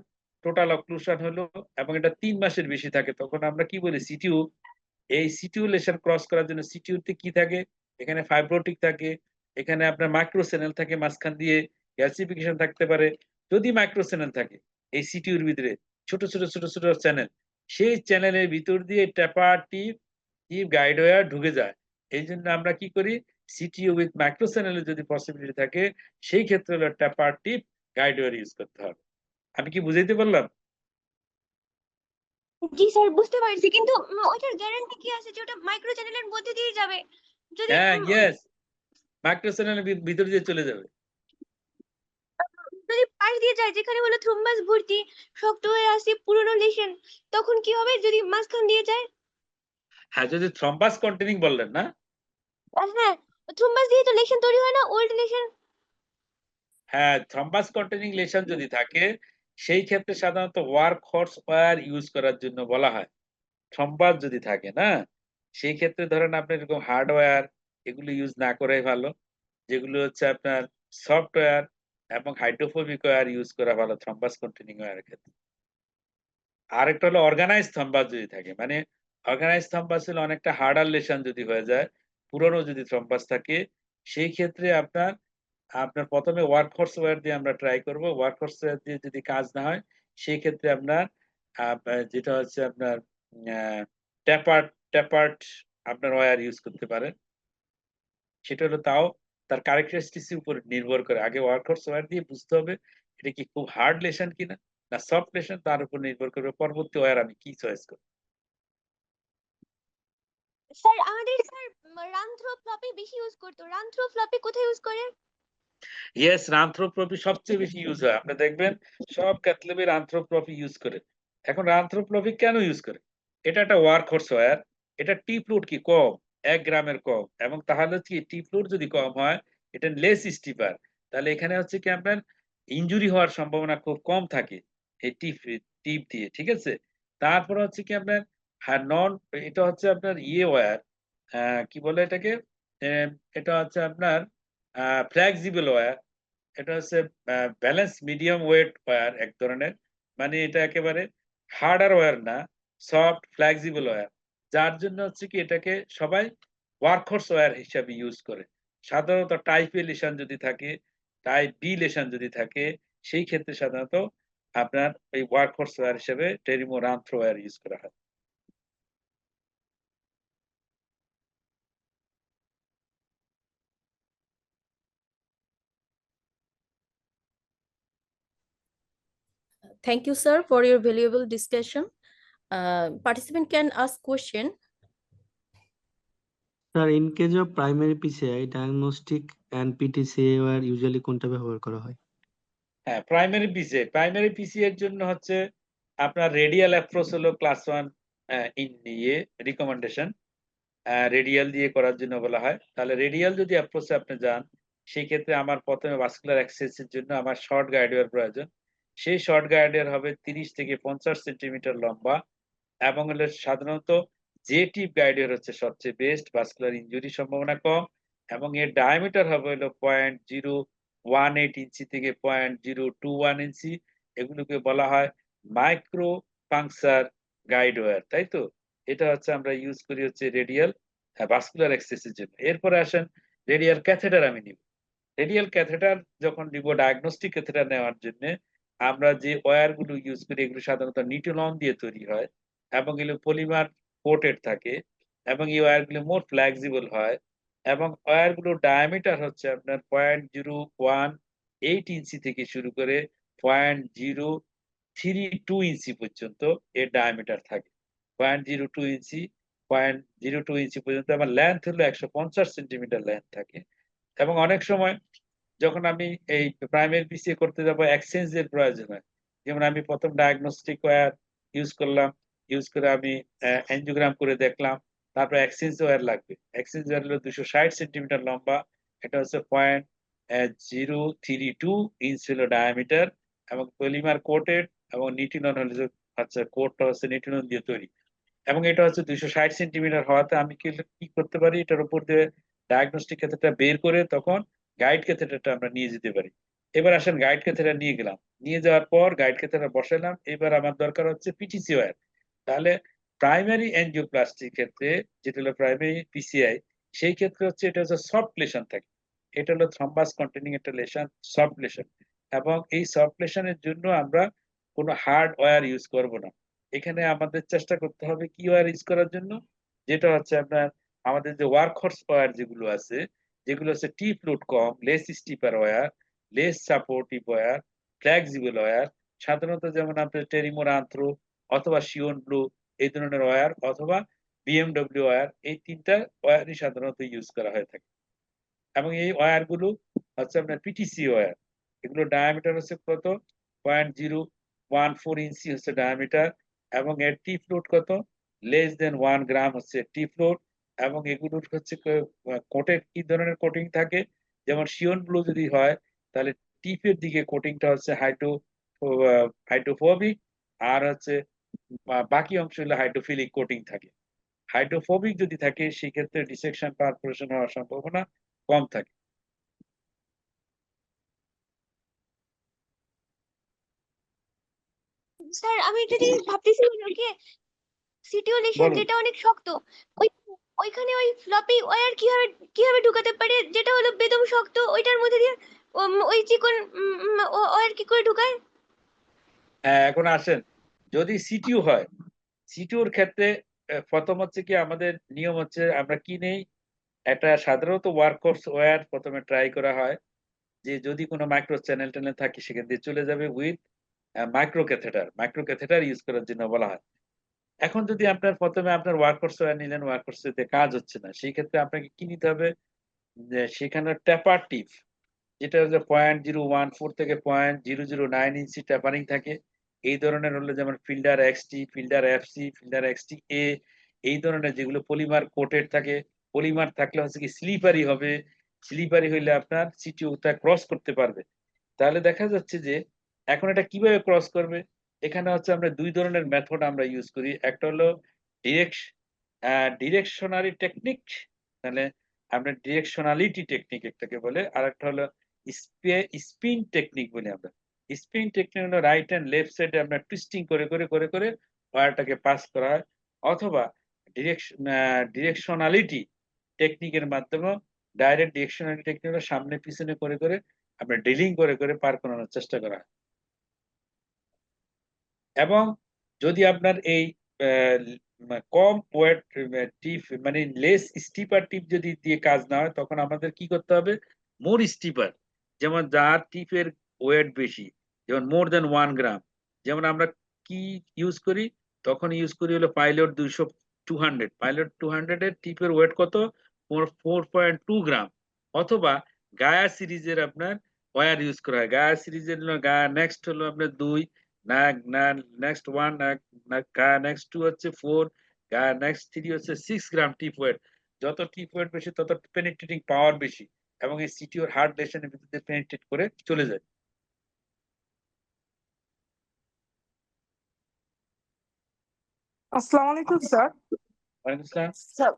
টোটাল অক্লুশন হলো এবং এটা 3 মাসের বেশি থাকে, তখন আমরা কি বলি, সিটিউ। এই সিটিউ লেশন ক্রস করার জন্য সিটিউতে কি থাকে, এখানে ফাইব্রোটিক থাকে, এখানে আপনার মাইক্রো চ্যানেল থাকে, মাঝখান দিয়ে গ্যাসিফিকেশন থাকতে পারে। যদি মাইক্রো চ্যানেল থাকে এই সিটিউর ভিতরে, ছোট ছোট ছোট ছোট চ্যানেল, সেই চ্যানেলের ভিতর দিয়ে ট্যাপার টিপ গাইড ওয়্যার ঢুকে যায়। এই জন্য আমরা কি করি, সিটিইউ উইথ মাইক্রো চ্যানেলের যদি পসিবিলিটি থাকে, সেই ক্ষেত্রে হলো ট্যাপার টিপ গাইড ওয়্যার ইউজ করতে হবে। আমি কি বুঝাইতে পারলাম? জি স্যার, বুঝতে পারছি, কিন্তু ওইটার গ্যারান্টি কি আছে যে ওটা মাইক্রো চ্যানেলের মধ্যে দিয়ে যাবে? যদি হ্যাঁ, ইয়েস, মাইক্রো চ্যানেলের ভিতর দিয়ে চলে যাবে। যদি পাশ দিয়ে যায় যেখানে হলো থ্রোম্বাস ভর্তি, শক্ত হয়ে আসে পুরোনো লেশন, তখন কি হবে যদি মাঝখান দিয়ে যায়? হ্যাঁ, যদি থ্রম্বাস কন্টেনিং বললেন না? হ্যাঁ, থ্রোম্বাস দিয়ে তো লেশন তৈরি হয় না, ওল্ড লেশন। হ্যাঁ, থ্রম্বাস কন্টেনিং লেশন যদি থাকে সেই ক্ষেত্রে সাধারণত ওয়ার্ক হর্স ওয়্যার ইউজ করার জন্য বলা হয়। থ্রম্বাস যদি থাকে না, সেই ক্ষেত্রে ধরেন আপনি এরকম হার্ডওয়্যার এগুলো ইউজ না করাই ভালো। যেগুলো হচ্ছে আপনার সফটওয়্যার এবং হাইড্রোফোবিক ওয়্যার ইউজ করা ভালো থ্রম্বাস কন্টেনিং ওয়্যারের ক্ষেত্রে। আরেকটা হলো অর্গানাইজ থ্রম্বাস যদি থাকে, মানে অর্গানাইজ থ্রম্বাস হলে অনেকটা হার্ডার লেশন যদি হয়ে যায়, পুরনো যদি থ্রম্বাস থাকে, সেই ক্ষেত্রে আপনার আপনার ১ম এ ওয়ার্কহর্স ওয়্যার দিয়ে আমরা ট্রাই করব। ওয়ার্কহর্স ওয়্যার দিয়ে যদি কাজ না হয়, সেই ক্ষেত্রে আপনার যেটা হচ্ছে আপনার আ ট্যাপার্ড আপনার ওয়্যার ইউজ করতে পারেন। সেটা হলো তাও তার ক্যারেক্টারিস্টিক্স এর উপর নির্ভর করে। আগে ওয়ার্কহর্স ওয়্যার দিয়ে বুঝতে হবে এটা কি খুব হার্ড লেশন কিনা, না সফট লেশন, তার উপর নির্ভর করবে পরবর্তী ওয়্যার আমি কি চয়েস করব। স্যার আমাদের স্যার রানথ্রো ফ্লপি বেশি ইউজ করতো। রানথ্রো ফ্লপি কোথায় ইউজ করে? ইয়েস, রানথ্রোপি সবচেয়ে বেশি ইউজ হয়। আপনি দেখবেন সব ক্যাথল্যাবে রানথ্রোপি ইউজ করে। এখন রানথ্রোপি কেন ইউজ করে? এটা একটা ওয়ার্কহর্স ওয়্যার। এটা টিপ লোড কি কম, ১ গ্রামের কম, এবং তাহলে হচ্ছে কি টিপ লোড যদি কম হয়, এটা লেস স্টিপার। তাহলে এখানে হচ্ছে কি আপনার ইনজুরি হওয়ার সম্ভাবনা খুব কম থাকে এই টিপ দিয়ে, ঠিক আছে? তারপরে হচ্ছে কি আপনার নন, এটা হচ্ছে আপনার ওয়্যার, কি বলে এটাকে? এম এটা হচ্ছে আপনার ফ্লেক্সিবল ওয়্যার। এটা হচ্ছে ব্যালেন্স মিডিয়াম ওয়েট ওয়্যার এক ধরনের। মানে এটা একেবারে হার্ডার ওয়্যার না, সফট ফ্লেক্সিবল ওয়্যার। যার জন্য হচ্ছে কি এটাকে সবাই ওয়ার্কহর্স ওয়্যার হিসাবে ইউজ করে। সাধারণত টাইপ এ লেশন যদি থাকে, টাইপ বি লেশন যদি থাকে, সেই ক্ষেত্রে সাধারণত আপনার এই ওয়ার্কহর্স ওয়্যার হিসেবে টেরিমো রানথ্রো ওয়্যার ইউজ করা হয়। Thank you, sir, for your valuable discussion. Participant can ask question. Sir, in case of primary PCI, diagnostic and PTCA were usually কোনটা ব্যবহার করা হয়? হ্যাঁ, প্রাইমারি পিসি এর জন্য হচ্ছে আপনার রেডিয়াল অ্যাপ্রোচ হলো ক্লাস 1 রিকমেন্ডেশন। রেডিয়াল দিয়ে করার জন্য বলা হয়। তাহলে রেডিয়াল যদি অ্যাপ্রোচে আপনি যান, সেই ক্ষেত্রে আমার ১ম এ ভাস্কুলার অ্যাক্সেস এর জন্য আমার শর্ট গাইড ওয়্যার প্রয়োজন। সেই শর্ট গাইড ওয়্যার হবে ৩০ থেকে ৫০ সেন্টিমিটার লম্বা, এবং হলো সাধারণত যে টিপ গাইড ওয়্যার হচ্ছে সবচেয়ে বেস্ট, ভাস্কুলার ইনজুরির সম্ভাবনা কম, এবং এর ডায়ামিটার হবে হলো 0.018 ইঞ্চি থেকে 0.021 ইঞ্চি। এগুলোকে বলা হয় মাইক্রো পাংচার গাইড ওয়্যার, তাই তো? এটা হচ্ছে আমরা ইউজ করি হচ্ছে রেডিয়াল ভাস্কুলার অ্যাক্সেস এর জন্য। এরপরে আসেন রেডিয়াল ক্যাথেটার আমি নিব। রেডিয়াল ক্যাথেটার যখন নিব ডায়াগনস্টিক ক্যাথেটার নেওয়ার জন্য, আমরা যে ওয়্যার গুলো ইউজ করি এগুলো সাধারণত নিটোলন দিয়ে তৈরি হয়, এবং এগুলো পলিমার কোটেড থাকে, এবং এই ওয়্যার গুলো মোর ফ্লেক্সিবল হয়, এবং ওয়্যার গুলোর ডায়ামিটার হচ্ছে আপনার 0.018 ইঞ্চি থেকে শুরু করে 0.032 ইঞ্চি পর্যন্ত এর ডায়ামিটার থাকে। 0.02 ইঞ্চি, 0.02 ইঞ্চি পর্যন্ত, আমার লেন্থ হলো ১৫০ সেন্টিমিটার লেন্থ থাকে। এবং অনেক সময় যখন আমি এই প্রাইমারি পিসিএ করতে যাব, এক্সচেঞ্জ এর প্রয়োজন হয়। যেমন আমি ১ম ডায়াগনস্টিক ওয়্যার ইউজ করলাম, ইউজ করে আমি এনজিওগ্রাম করে দেখলাম, তারপর এক্সচেঞ্জ ওয়্যার লাগবে। এক্সচেঞ্জ ওয়্যার হলো ২৬০ সেন্টিমিটার লম্বা, এটা হচ্ছে 0.032 ইঞ্চ হলো ডায়ামিটার, এবং পলিমার কোটেড, এবং নিটিনন হলো যে আচ্ছা কোটটা হচ্ছে নিটিনন দিয়ে তৈরি, এবং এটা হচ্ছে ২৬০ সেন্টিমিটার হওয়াতে আমি কি করতে পারি, এটার উপর দিয়ে ডায়াগনস্টিক ক্ষেত্রটা বের করে তখন গাইড ক্যাথেটারটা আমরা নিয়ে যেতে পারি। এবার আসেন গাইড ক্যাথেটার নিয়ে গেলাম, নিয়ে যাওয়ার পর গাইড ক্যাথেটার বসালাম, এবার আমার দরকার হচ্ছে পিটিসি ওয়্যার। তাহলে প্রাইমারি এনজিওপ্লাস্টির ক্ষেত্রে, যেটা হলো প্রাইমারি পিসিআই, সেই ক্ষেত্রে হচ্ছে এটা হচ্ছে সফট লেশন থাকে। এটা হলো থ্রম্বাস কন্টেনিং একটা লেশন, সফট লেশন, এবং এই সফট লেশনের জন্য আমরা কোনো হার্ড ওয়্যার ইউজ করব না। এখানে আমাদের চেষ্টা করতে হবে কি ওয়্যার ইউজ করার জন্য, যেটা হচ্ছে আপনার আমাদের যে ওয়ার্কহর্স ওয়্যার যেগুলো আছে, যেগুলো হচ্ছে টিপ লোড কম, less stiffer wire, less supportive wire, flexible wire সাধারণত যেমন আপনার টেরিমোর আন্থ্রো অথবা শিওন ব্লু এই ধরনের ওয়্যার অথবা বিএমডব্লিউ ওয়্যার, এই তিনটা ওয়্যারই সাধারণত ইউজ করা হয়ে থাকে। এবং এই ওয়্যার গুলো হচ্ছে আপনার পিটিসি ওয়্যার। এগুলো ডায়ামিটার হচ্ছে কত 0.014 ইঞ্চি হচ্ছে ডায়ামিটার, এবং এর টিপ লোড কত লেস দেন 1 গ্রাম হচ্ছে টিপ লোড। এবং এগুলোর হচ্ছে কোটের কি ধরনের কোটিং থাকে, যেমন শিওন ব্লু যদি হয় তাহলে টিপের দিকে কোটিংটা হচ্ছে হাইড্রোফোবিক, আর হচ্ছে বাকি অংশ হলো হাইড্রোফিলিক কোটিং থাকে। হাইড্রোফোবিক যদি থাকে সেক্ষেত্রে ডিসেকশন পারফোরেশন হওয়ার সম্ভাবনা কম থাকে। স্যার আমি একটা জিনিস ভাবতেছি কি সিটিউলেশন বলুন। যেটা অনেক শক্ত, ওই ওইখানে ওই ফ্লপি ওয়্যার কিভাবে কিভাবে ঢুকাতে পারে যেটা হলো বেদম শক্ত, ওইটার মধ্যে দিয়ে ওই চিকন ওয়্যার কি করে ঢুকায়? হ্যাঁ, এখন আসেন, যদি সিটিউ হয়, সিটিউর ক্ষেত্রে প্রথম হচ্ছে কি আমাদের নিয়ম হচ্ছে আমরা কি নেই, একটা সাধারণত ওয়ার্কহর্স ওয়্যার প্রথমে ট্রাই করা হয়, যে যদি কোনো মাইক্রো চ্যানেল ট্যানেল থাকে সেখান দিয়ে চলে যাবে উইথ মাইক্রো ক্যাথেটার ইউজ করার জন্য বলা হয়। এখন যদি আপনার প্রথমে আপনার ওয়ার্কহর্স ওয়্যার নিলেন, ওয়ার্কহর্স তে কাজ হচ্ছে না, সেই ক্ষেত্রে আপনাকে কি নিতে হবে, যে সেখানে ট্যাপার টিপ, যেটা হচ্ছে 0.014 থেকে 0.009 ইঞ্চি ট্যাপারিং থাকে। এই ধরনের হলো যেমন Fielder XT, Fielder FC, Fielder XT A, এই ধরনের যেগুলো পলিমার কোটেড থাকে। পলিমার থাকলে হচ্ছে কি স্লিপারি হবে, স্লিপারি হইলে আপনার সিটিউটা ক্রস করতে পারবে। তাহলে দেখা যাচ্ছে যে এখন এটা কিভাবে ক্রস করবে, এখানে হচ্ছে আমরা দুই ধরনের মেথড আমরা ইউজ করি। একটা হলো ডিরেক্ট ডিরেকশনারি টেকনিক, তাহলে আমরা ডিরেকশনালিটি টেকনিক একটাকে বলে, আর একটা হলো স্পিন টেকনিক বলি আমরা। স্পিন টেকনিক হলো রাইট এন্ড লেফট সাইডে আমরা টুইস্টিং করে করে করে করে ওয়্যারটাকে পাস করা হয়, অথবা ডিরেকশনালিটি টেকনিকের মাধ্যমে ডাইরেক্ট ডিরেকশনালিটি টেকনিক হলো সামনে পিছনে করে করে আমরা ড্রিলিং করে করে পার করানোর চেষ্টা করা হয়। এবং যদি আপনার এই কম ওয়েট টিপ মানে লেস স্টিপার টিপ যদি দিয়ে কাজ না হয়, তখন আমাদের কি করতে হবে, মোর স্টিপার, যেমন যার টিপের ওয়েট বেশি, যেমন মোর দেন 1 গ্রাম, যেমন আমরা কি ইউজ করি, তখন ইউজ করি হলো পাইলট 200 পাইলট 200 এর টিপের ওয়েট কত 4.2 গ্রাম, অথবা গায়া সিরিজের আপনার ওয়্যার ইউজ করা হয়। গায়া সিরিজের গায়া নেক্সট হলো আপনার 2, না না নেক্সট 1, গায়া নেক্সট 2 হচ্ছে 4, গায়া নেক্সট 3 হচ্ছে 6 গ্রাম টিপ ওয়েট। যত টিপ ওয়েট বেশি তত পেনিট্রেটিং পাওয়ার বেশি, এবং এই সিটিওর হার্ড লেশনের ভিতরে পেনিট্রেট করে চলে যায়। আসসালামু আলাইকুম স্যার। ওয়ালাইকুম আসসালাম। স্যার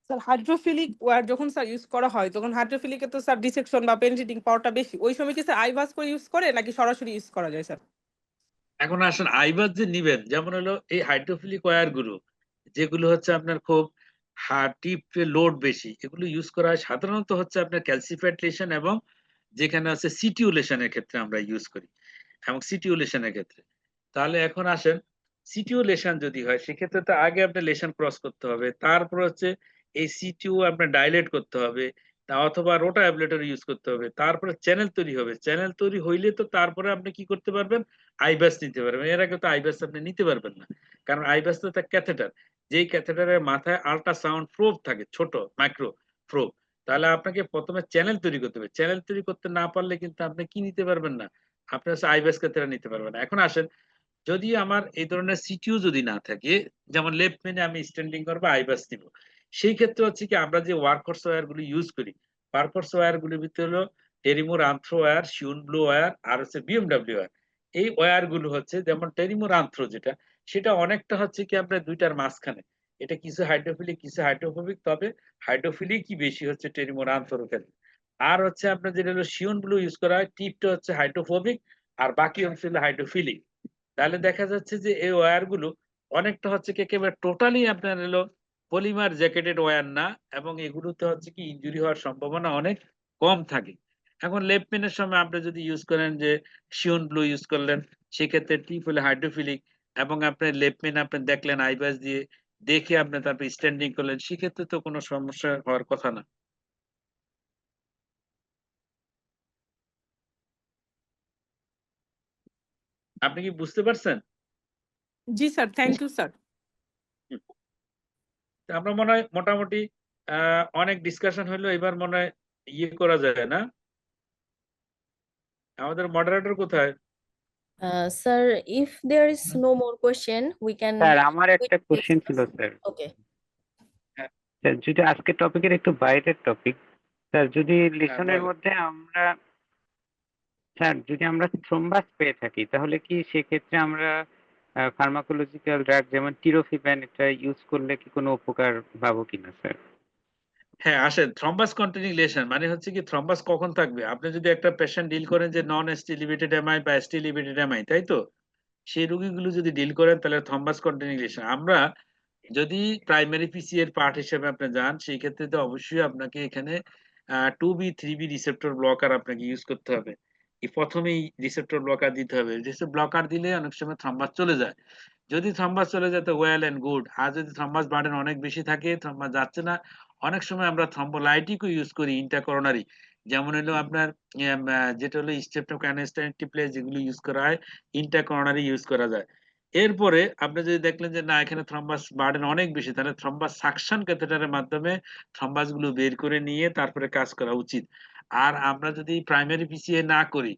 স্যার হাইড্রোফিলিক ওয়্যার যখন স্যার ইউজ করা হয় তখন হাইড্রোফিলিকে তো স্যার ডিসেকশন বা পেনিট্রেটিং পাওয়ারটা বেশি, ওই সময় কি স্যার আইভাস করে ইউজ করে নাকি সরাসরি ইউজ করা যায় স্যার? এখন আসেন আইবাস যে নিবেন, যেমন হলো এই হাইড্রোফিলিক ওয়্যার গুলো যেগুলো হচ্ছে আপনার খুব টিপ লোড বেশি, এগুলো ইউজ করা হয় সাধারণত হচ্ছে আপনার ক্যালসিফাইড লেশন, এবং যেখানে হচ্ছে সিটিউলেশনের ক্ষেত্রে আমরা ইউজ করি, এবং সিটিউলেশনের ক্ষেত্রে। তাহলে এখন আসেন, সিটিউলেশন যদি হয় সেক্ষেত্রে তো আগে আপনার লেশন ক্রস করতে হবে, তারপর হচ্ছে এই সিটিউ আপনার ডাইলেট করতে হবে, তা অথবা রোটা অ্যাবলেটর ইউজ করতে হবে, তারপরে চ্যানেল তৈরি হবে। চ্যানেল তৈরি হইলে তো তারপরে আপনি কি করতে পারবেন, আইবাস নিতে পারবেন। এর আগে তো আইবাস আপনি নিতে পারবেন না, কারণ আইবাস তো একটা ক্যাথেটার, যেই ক্যাথেটারের মাথায় আল্ট্রাসাউন্ড প্রোব থাকে, ছোট মাইক্রো প্রোব। তাহলে আপনাকে প্রথমে চ্যানেল তৈরি করতে হবে। চ্যানেল তৈরি করতে না পারলে কিন্তু আপনি কি নিতে পারবেন না, আপনি হচ্ছে আইবাস ক্যাথেটার নিতে পারবেন না। এখন আসেন, যদি আমার এই ধরনের সিটিউ যদি না থাকে, যেমন লেফট মেনে আমি স্ট্যান্ডিং করবো আইবাস নিব, সেই ক্ষেত্রে হচ্ছে কি আমরা যে ওয়ার্কহর্স ওয়্যার গুলো ইউজ করি, ওয়ার্কহর্স ওয়্যার গুলির ভিতরে হলো টেরিমোর আন্থ্রো ওয়্যার, শিউন ব্লু ওয়্যার, আর হচ্ছে বিএমডব্লিউ ওয়্যার। এই ওয়্যার গুলো হচ্ছে যেমন টেরিমোর আন্থ্রো যেটা, সেটা অনেকটা হচ্ছে কি আপনার দুইটার মাঝখানে, এটা কিছু হাইড্রোফিলিক কিছু হাইড্রোফোবিক, তবে হাইড্রোফিলিক কি বেশি হচ্ছে টেরিমোর আন্থ্রোর ক্ষেত্রে। আর হচ্ছে আপনার যেটা হলো শিউন ব্লু ইউজ করা হয়, টিপটা হচ্ছে হাইড্রোফোবিক আর বাকি অংশ হলো হাইড্রোফিলিক। তাহলে দেখা যাচ্ছে যে এই ওয়্যার গুলো অনেকটা হচ্ছে কি একেবারে টোটালি আপনার হলো পলিমার জ্যাকেটেড ওয়্যার না, এবং এগুলোতে হচ্ছে কি ইনজুরি হওয়ার সম্ভাবনা অনেক কম থাকে। এখন লেফট পেনের সময় আপনি যদি ইউজ করেন যে শিওন ব্লু ইউজ করলেন, সেক্ষেত্রে টিপ হলে হাইড্রোফিলিক, এবং আপনার লেফট পেন আপনি দেখলেন আইবাস দিয়ে দেখে আপনি তারপর স্ট্যান্ডিং করলেন, সেক্ষেত্রে তো কোনো সমস্যা হওয়ার কথা না। আপনি কি বুঝতে পারছেন? জি স্যার, থ্যাংক ইউ স্যার। তা আমরা মনে হয় মোটামুটি অনেক ডিসকাশন হলো, এবার মনে হয় ইয়ে করা যায় না? আমাদের মডারেটর কোথায়? Sir, if there is no more question, we can sir আমার একটা quickly কোশ্চেন ছিল discuss. স্যার। Okay. স্যার যদি আজকে টপিকের একটু বাইরের টপিক, স্যার যদি লিসনের বলেন। মধ্যে আমরা যদি আমরা থ্রোম্বাস পেয়ে থাকি তাহলে কি সেক্ষেত্রে আমরা ফার্মাকোলজিক্যাল ড্রাগ যেমন টিরোফিপ্যান এটা ইউজ করলে কি কোনো উপকার পাবো কিনা স্যার? হ্যাঁ, আসেন থ্রম্বাস কন্টেনিং লেশন মানে হচ্ছে কি থ্রম্বাস কখন থাকবে? আপনি যদি একটা পেশেন্ট ডিল করেন যে নন এসটি এলিভেটেড এমআই বা এসটি এলিভেটেড এমআই, তাই তো? সেই রোগীগুলো যদি ডিল করেন তাহলে থ্রম্বাস কন্টেনিং লেশন। আমরা যদি প্রাইমারি পিসি এর পার্ট হিসেবে আপনি যান, সেই ক্ষেত্রে তো অবশ্যই আপনাকে এখানে 2B 3B রিসেপ্টর ব্লকার আপনাকে ইউজ করতে হবে। প্রথমেই রিসেপ্টর ব্লকার দিতে হবে। রিসেপ্টর ব্লকার দিলে অনেক সময় থ্রম্বাস চলে যায়। যদি থ্রম্বাস চলে যায় তো ওয়েল এন্ড গুড। আর যদি থ্রম্বাস বার্ডেন অনেক বেশি থাকে, থ্রম্বাস যাচ্ছে না, অনেক সময় আমরা থ্রম্বোলাইটিকও ইউজ করি ইন্টারকরোনারি। যেমন হলো আপনার যেটা হলো স্ট্রেপ্টোকাইনেস্টাইন টিপ্লেজ, যেগুলো ইউজ করা হয় ইন্টারকরোনারি ইউজ করা যায়। এরপরে আপনি যদি দেখলেন যে না এখানে থ্রম্বাস বার্ডেন অনেক বেশি, তাহলে থ্রম্বাস সাকশন ক্যাথেটারের মাধ্যমে থ্রম্বাস গুলো বের করে নিয়ে তারপরে কাজ করা উচিত। আর আমরা যদি প্রাইমারি পিসিএ না করি,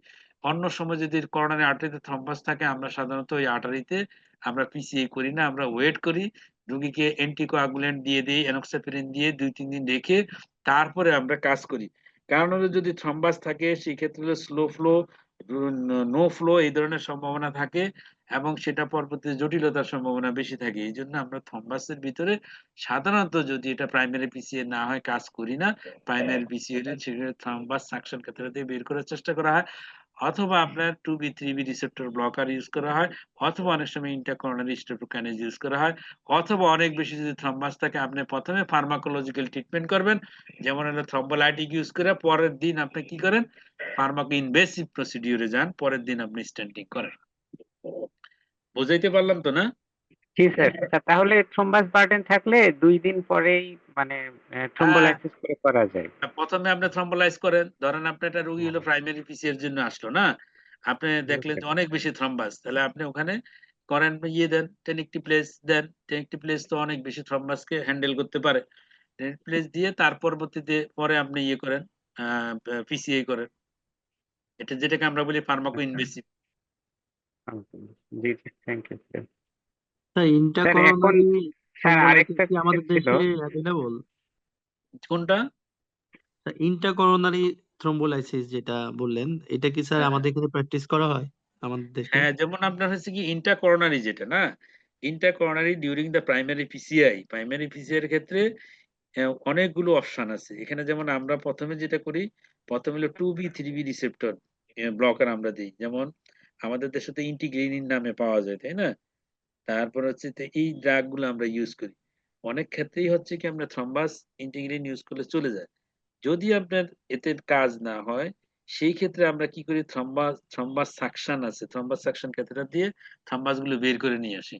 অন্য সময় যদি করোনারি আর্টারিতে থ্রম্বাস থাকে, আমরা সাধারণত ওই আর্টারিতে আমরা পিসিএ করি না, আমরা ওয়েট করি। রোগীকে অ্যান্টিকোয়াগুলেন্ট দিয়ে দিই, এনক্সাপিরিন দিয়ে ২-৩ দিন রেখে তারপরে আমরা কাজ করি। কারণ হলো যদি থ্রম্বাস থাকে সেই ক্ষেত্রে হলো স্লো ফ্লো, নো ফ্লো এই ধরনের সম্ভাবনা থাকে এবং সেটা পরবর্তীতে জটিলতার সম্ভাবনা বেশি থাকে। এইজন্য আমরা থ্রম্বাসের ভিতরে সাধারণত যদি এটা প্রাইমারি পিসিএ না হয় কাজ করি না। প্রাইমারি পিসিএ হলে সেখানে থ্রম্বাস সাকশন ক্যাথেটার দিয়ে বের করার চেষ্টা করা হয়। অথবা আপনার 2B 3B receptor blocker use করা হয়, অথবা অনেক সময় ইন্টারকরোনারি স্টেপ্টোকাইনেজ ইউজ করা হয়, অথবা অনেক বেশি যদি থ্রম্বাস থাকে আপনি প্রথমে ফার্মাকোলজিক্যাল ট্রিটমেন্ট করবেন। যেমন হলো থ্রম্বোলাইটিক ইউজ করে পরের দিন আপনি কি করেন? ফার্মাকো ইনভেসিভ প্রসিডিউরে যান, পরের দিন আপনি স্ট্যান্টিং করেন। বুঝাইতে পারলাম তো না? জি স্যার। তাহলে থ্রোম্বাস বার্ডেন থাকলে 2 দিন পরেই মানে হ্যাঁ, থ্রোম্বোলাইসিস করে করা যায়। প্রথমে আপনি থ্রম্বোলাইজ করেন। ধরেন আপনার একটা রোগী হলো প্রাইমারি পিসি এর জন্য আসলো না? আপনি দেখলেন যে অনেক বেশি থ্রম্বাস। তাহলে আপনি ওখানে করেন ইয়ে দেন, টেনিকটিপ্লেজ দেন। টেনিকটিপ্লেজ তো অনেক বেশি থ্রম্বাসকে হ্যান্ডেল করতে পারে। টেনিকটিপ্লেজ দিয়ে তার পরবর্তীতে পরে আপনি ইয়ে করেন, আ পিসিএ করেন। এটা যেটাকে আমরা বলি ফার্মাকো ইনভেসিভ। জি, জি, thank you sir. Sir sir এখন ইন্টারকরোনারি স্যার থ্রম্বোলাইসিস আরেকটা কি কোশ্চেন আমাদের ছিল। দেশে অ্যাভেলেবল? কোনটা? ইন্টারকরোনারি থ্রম্বোলাইসিস যেটা বললেন, এটা কি স্যার হ্যাঁ, আমাদের এখানে প্র্যাকটিস করা হয় আমাদের দেশে? হ্যাঁ, যেমন আপনার হচ্ছে কি ইন্টারকরোনারি যেটা না? Intercoronary during the primary PCI. Primary PCI এর ক্ষেত্রে অনেকগুলো অপশন আছে। এখানে যেমন আমরা ১ম এ যেটা করি, ১ম হলো 2B 3B রিসেপ্টর ব্লকার আমরা দেই। যেমন আমাদের দেশে তো ইন্টিগ্রিনিন নামে পাওয়া যায়, তাই না? তারপর হচ্ছে এই ড্রাগ গুলো আমরা ইউজ করি। অনেক ক্ষেত্রেই হচ্ছে কি আমরা থ্রম্বাস ইন্টিগ্রিন ইউজ করলে চলে যায়। যদি আপনার এতে কাজ না হয়, সেই ক্ষেত্রে আমরা কি করি থ্রম্বাস সাকশন আছে। থ্রম্বাস সাকশন ক্যাথেটার দিয়ে থ্রম্বাস গুলো বের করে নিয়ে আসি।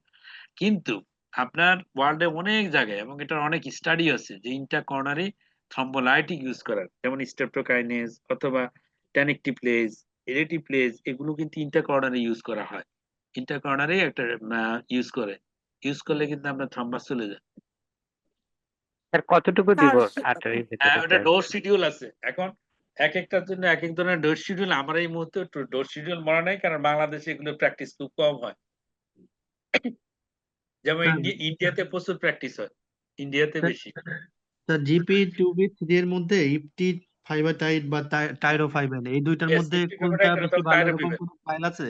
কিন্তু আপনার ওয়ার্ল্ডে অনেক জায়গায় এবং এটার অনেক স্টাডি আছে যে ইন্টারকরোনারি থ্রম্বোলাইটিক ইউজ করার। যেমন স্ট্রেপ্টোকাইনেজ অথবা টেনিকটিপ্লেজ, এরিটিপ্লেজ এগুলো কিন্তু ইন্টারকরোনারি ইউজ করা হয়। ইন্টারকরোনারি একটা ইউজ করে। ইউজ করলে কিন্তু আপনার থ্রম্বাস চলে যায়। স্যার কতটুকু দিব স্যার আর্টারির ভিতরে ওটা স্যার? ডোজ শিডিউল আছে। এখন একেকটার জন্য একেক ধরনের ডোজ শিডিউল। আমার এই মুহূর্তে ডোজ শিডিউল মনে নাই, কারণ বাংলাদেশে এগুলো প্র্যাকটিস খুব কম হয়। যেমন স্যার ইন্ডিয়াতে প্রচুর প্র্যাকটিস হয়, ইন্ডিয়াতে স্যার বেশি। স্যার জিপি 2B 3 এর মধ্যে ইপটি ফাইবাটাইড বা টাইরোফাইবেন এই দুইটার ইয়েস, মধ্যে ইপটি কোনটা ফেভারাইট বেশি তাহলে ভালো এরকম টাইরোফিবেন। কোনো ট্রায়াল আছে?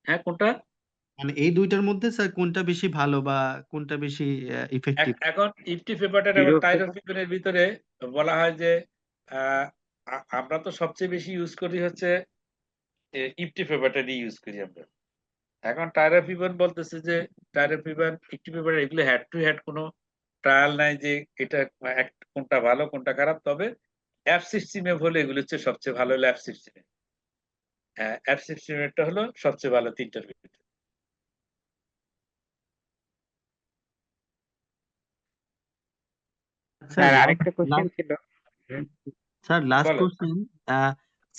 হ্যাঁ, কোনটা? মানে এই দুইটার মধ্যে স্যার কোনটা বেশি ভালো বা কোনটা বেশি ইফেক্টিভ? এখন ইপটি ফেভারাইট এবং টিরোফিপ্যান। টাইরোফিবেনের ভিতরে বলা হয় যে আহ, আমরা তো সবচেয়ে বেশি ইউজ করি হচ্ছে ইপটি ফেভারাইট ইউজ করি আমরা। এখন টাইরোফিবেন বলতেছে যে টাইরোফিবেন ইপটি ফেভারাইট এগুলো হেড টু হেড কোনো ট্রায়াল নাই যে এটা কোনটা ভালো কোনটা খারাপ। তবে অ্যাবসিসিমেব হলে এগুলো হচ্ছে সবচেয়ে ভালো হলো অ্যাবসিসিমেব। হ্যাঁ, অ্যাবসিসিমেবটা হলো সবচেয়ে ভালো তিনটার ভিতরে। স্যার স্যার আরেকটা কোশ্চেন লাস্ট ছিল। স্যার লাস্ট বলেন। কোশ্চেন,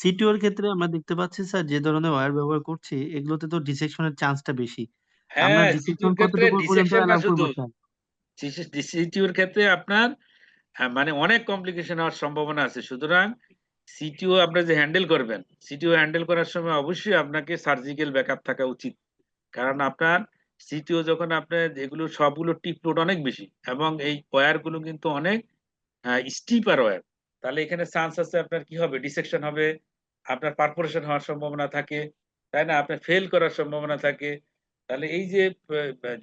সিটিওর ক্ষেত্রে আমরা দেখতে পাচ্ছি স্যার যে ধরনের ওয়্যার ব্যবহার করছি এগুলোতে তো ডিসেকশনের চান্সটা বেশি। আমরা হ্যাঁ, ডিসেকশন সিটিউর ক্ষেত্রে কতটুকু পর্যন্ত ডিসেকশন না অ্যালাউ শুধু, করবো স্যার? সিটিউর ক্ষেত্রে আপনার মানে অনেক কমপ্লিকেশন হওয়ার সম্ভাবনা আছে। সুতরাং সিটিও আপনি যে হ্যান্ডেল করবেন, সিটিও হ্যান্ডেল করার সময় অবশ্যই আপনাকে সার্জিক্যাল ব্যাকআপ থাকা উচিত। কারণ আপনার সিটিও যখন আপনার এগুলো সবগুলো টিপ লোড অনেক বেশি এবং এই ওয়্যার গুলো কিন্তু অনেক স্টিপার ওয়্যার, তাহলে এখানে চান্স আছে আপনার কি হবে, ডিসেকশন হবে, আপনার পারফোরেশন হওয়ার সম্ভাবনা থাকে, তাই না, আপনার ফেল করার সম্ভাবনা থাকে। তাহলে এই যে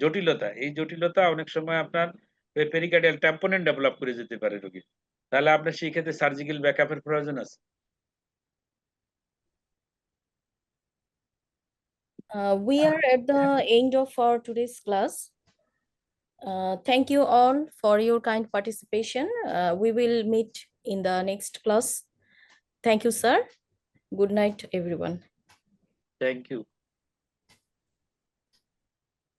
জটিলতা, এই জটিলতা অনেক সময় আপনার পেরিকার্ডিয়াল ট্যাম্পোনেন্ট ডেভেলপ করে যেতে পারে রোগীর। তাহলে আপনার সেই ক্ষেত্রে সার্জিক্যাল ব্যাকআপের প্রয়োজন আছে। We are at the end of our today's class. Thank you all for your kind participation. We will meet in the next class. Thank you, sir. Good night, everyone. Thank you.